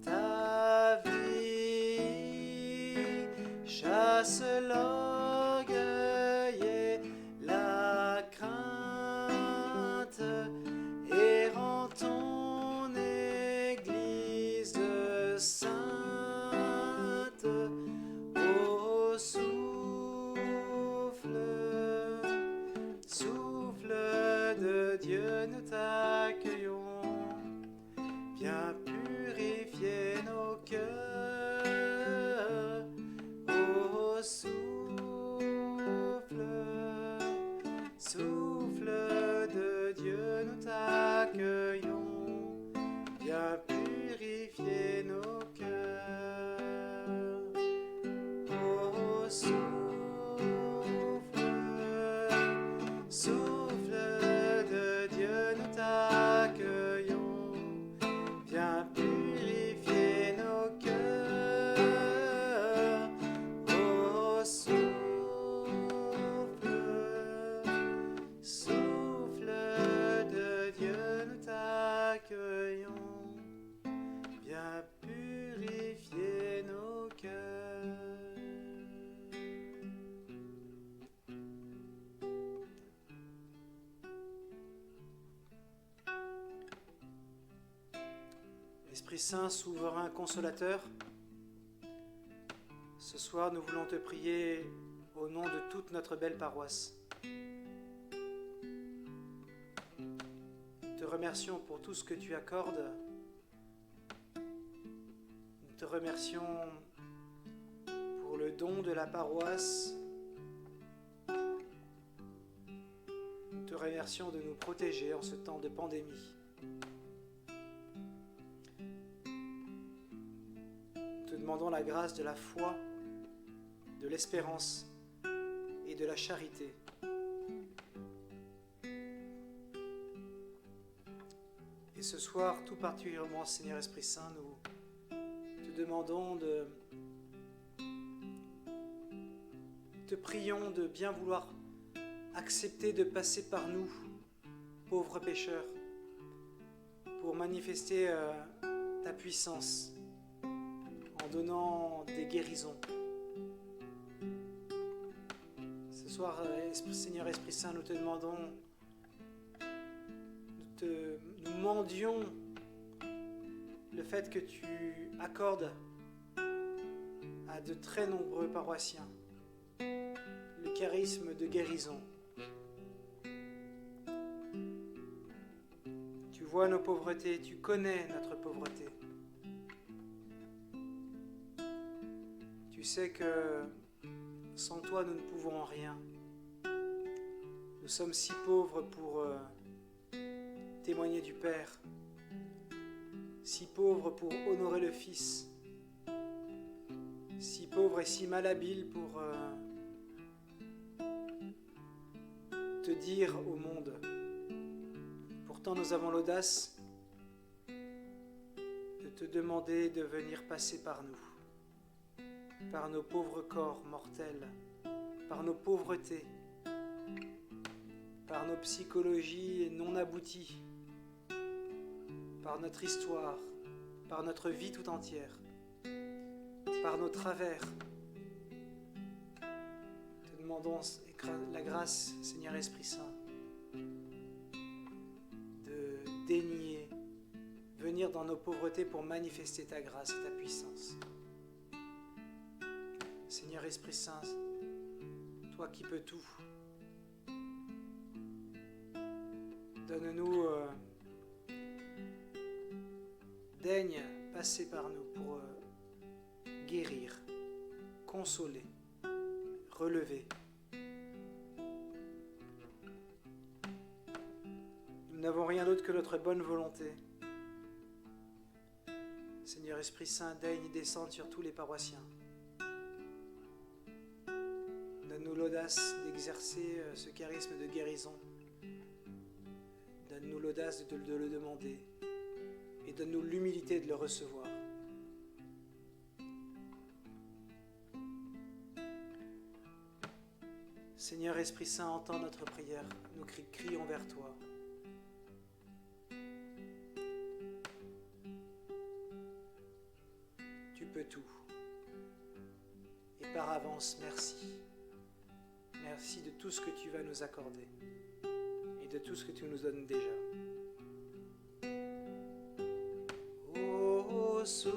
ta vie, chasse l'orgueil et la crainte, et rends ton Église sainte. Oh, souffle, souffle de Dieu, nous t'accueillons. Viens purifier nos cœurs. Oh, souffle, souffle de Dieu, nous t'accueillons. Viens purifier nos cœurs. souffle de Dieu, nous t'accueillons. Viens purifier nos cœurs. Oh, souffle de Dieu, nous t'accueillons. Viens purifier nos cœurs. Esprit Saint, souverain consolateur, ce soir nous voulons te prier au nom de toute notre belle paroisse. Nous te remercions pour tout ce que tu accordes. Nous te remercions pour le don de la paroisse. Nous te remercions de nous protéger en ce temps de pandémie. Nous te demandons la grâce de la foi, de l'espérance et de la charité. Et ce soir, tout particulièrement, Seigneur Esprit Saint, nous te demandons te prions de bien vouloir accepter de passer par nous, pauvres pécheurs, pour manifester ta puissance en donnant des guérisons. Ce soir, Seigneur Esprit Saint, nous te demandons, nous mendions le fait que tu accordes à de très nombreux paroissiens le charisme de guérison. Tu vois nos pauvretés, tu connais notre pauvreté. Tu sais que sans toi, nous ne pouvons rien. Nous sommes si pauvres pour témoigner du Père, si pauvres pour honorer le Fils, si pauvres et si malhabiles pour te dire au monde. Pourtant, nous avons l'audace de te demander de venir passer par nous, par nos pauvres corps mortels, par nos pauvretés, par nos psychologies non abouties, par notre histoire, par notre vie tout entière, par nos travers. Te demandons la grâce, Seigneur Esprit Saint, de daigner venir dans nos pauvretés pour manifester ta grâce et ta puissance. Seigneur Esprit Saint, toi qui peux tout, donne-nous, daigne passer par nous pour guérir, consoler, relever. Nous n'avons rien d'autre que notre bonne volonté. Seigneur Esprit Saint, daigne descendre sur tous les paroissiens. Donne-nous l'audace d'exercer ce charisme de guérison. Donne-nous l'audace de le demander et donne-nous l'humilité de le recevoir. Seigneur Esprit Saint, entends notre prière. Nous crions vers toi. Tu peux tout. Et par avance, merci. Merci de tout ce que tu vas nous accorder et de tout ce que tu nous donnes déjà. Oh, souffle,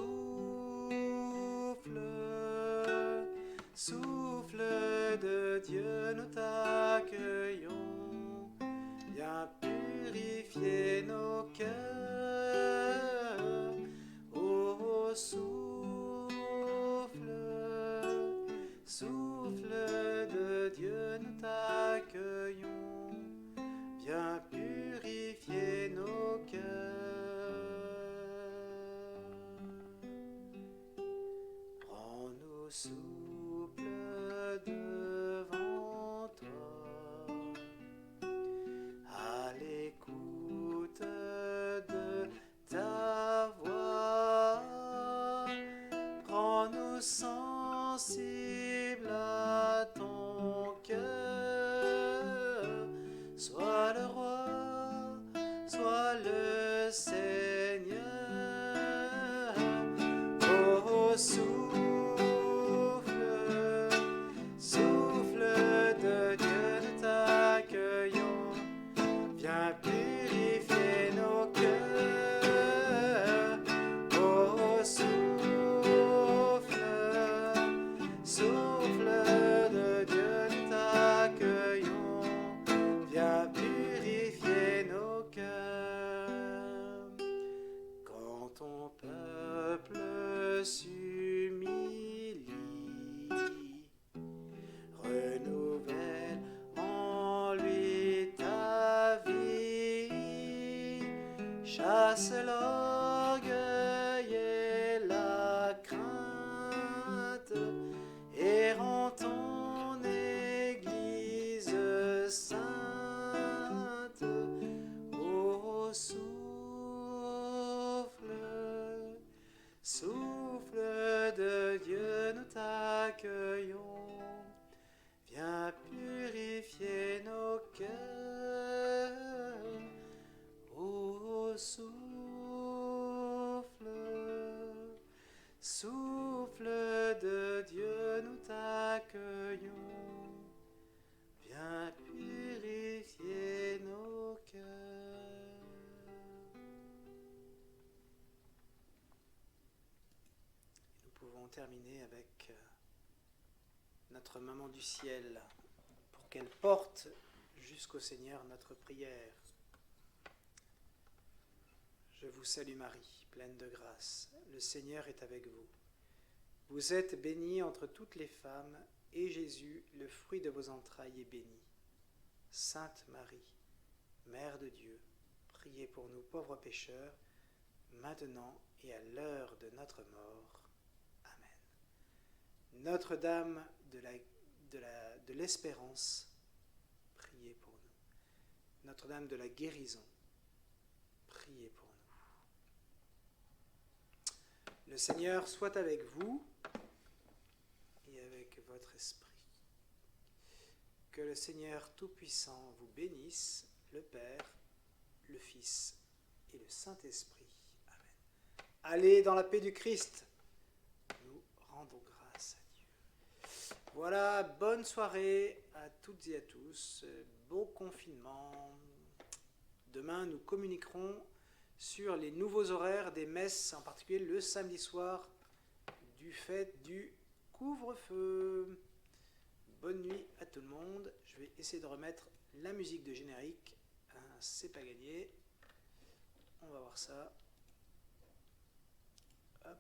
souffle de Dieu, nous t'accueillons. Viens purifier nos cœurs. Oh, souffle, souffle de Dieu, nous t'accueillons. Viens purifier nos cœurs. Rends-nous souple notre maman du ciel, pour qu'elle porte jusqu'au Seigneur notre prière. Je vous salue Marie, pleine de grâce, le Seigneur est avec vous. Vous êtes bénie entre toutes les femmes, et Jésus, le fruit de vos entrailles, est béni. Sainte Marie, Mère de Dieu, priez pour nous pauvres pécheurs, maintenant et à l'heure de notre mort. Amen. Notre-Dame de l'Espérance, priez pour nous. Notre-Dame de la Guérison, priez pour nous. Le Seigneur soit avec vous et avec votre esprit. Que le Seigneur Tout-Puissant vous bénisse, le Père, le Fils et le Saint-Esprit. Amen. Allez dans la paix du Christ. Nous rendons grâce à Dieu. Voilà, bonne soirée à toutes et à tous. Bon confinement. Demain, nous communiquerons sur les nouveaux horaires des messes, en particulier le samedi soir, du fait du couvre-feu. Bonne nuit à tout le monde. Je vais essayer de remettre la musique de générique. C'est pas gagné. On va voir ça. Hop.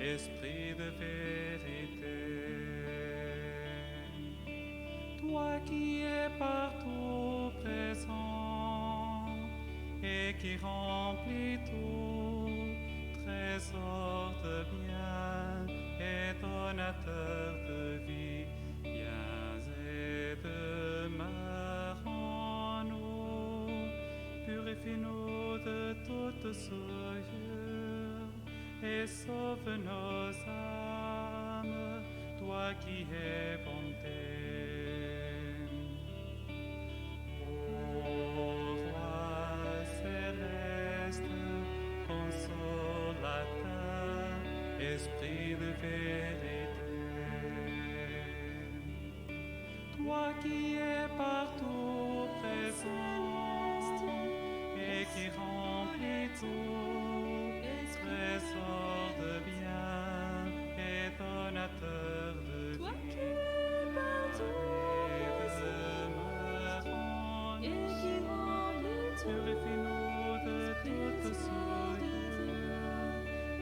Esprit de vérité, toi qui es partout présent et qui remplis tout, trésor de bien et donateur de vie, viens et demeure en nous, purifie-nous de toute souillure et sauve nos âmes, toi qui es bonté. Ô Roi céleste, consolateur, Esprit de vérité, toi qui es partout présent et qui remplis tout, trésor de bien et donateur de Toi vie, qui es partout demeure en et nous, qui remplis tout, purifie-nous de toute souillure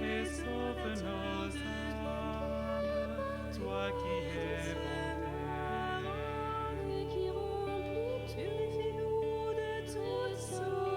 et sauve nos âmes, toi qui es bonté. et qui remplit tout, purifie-nous de toute souillure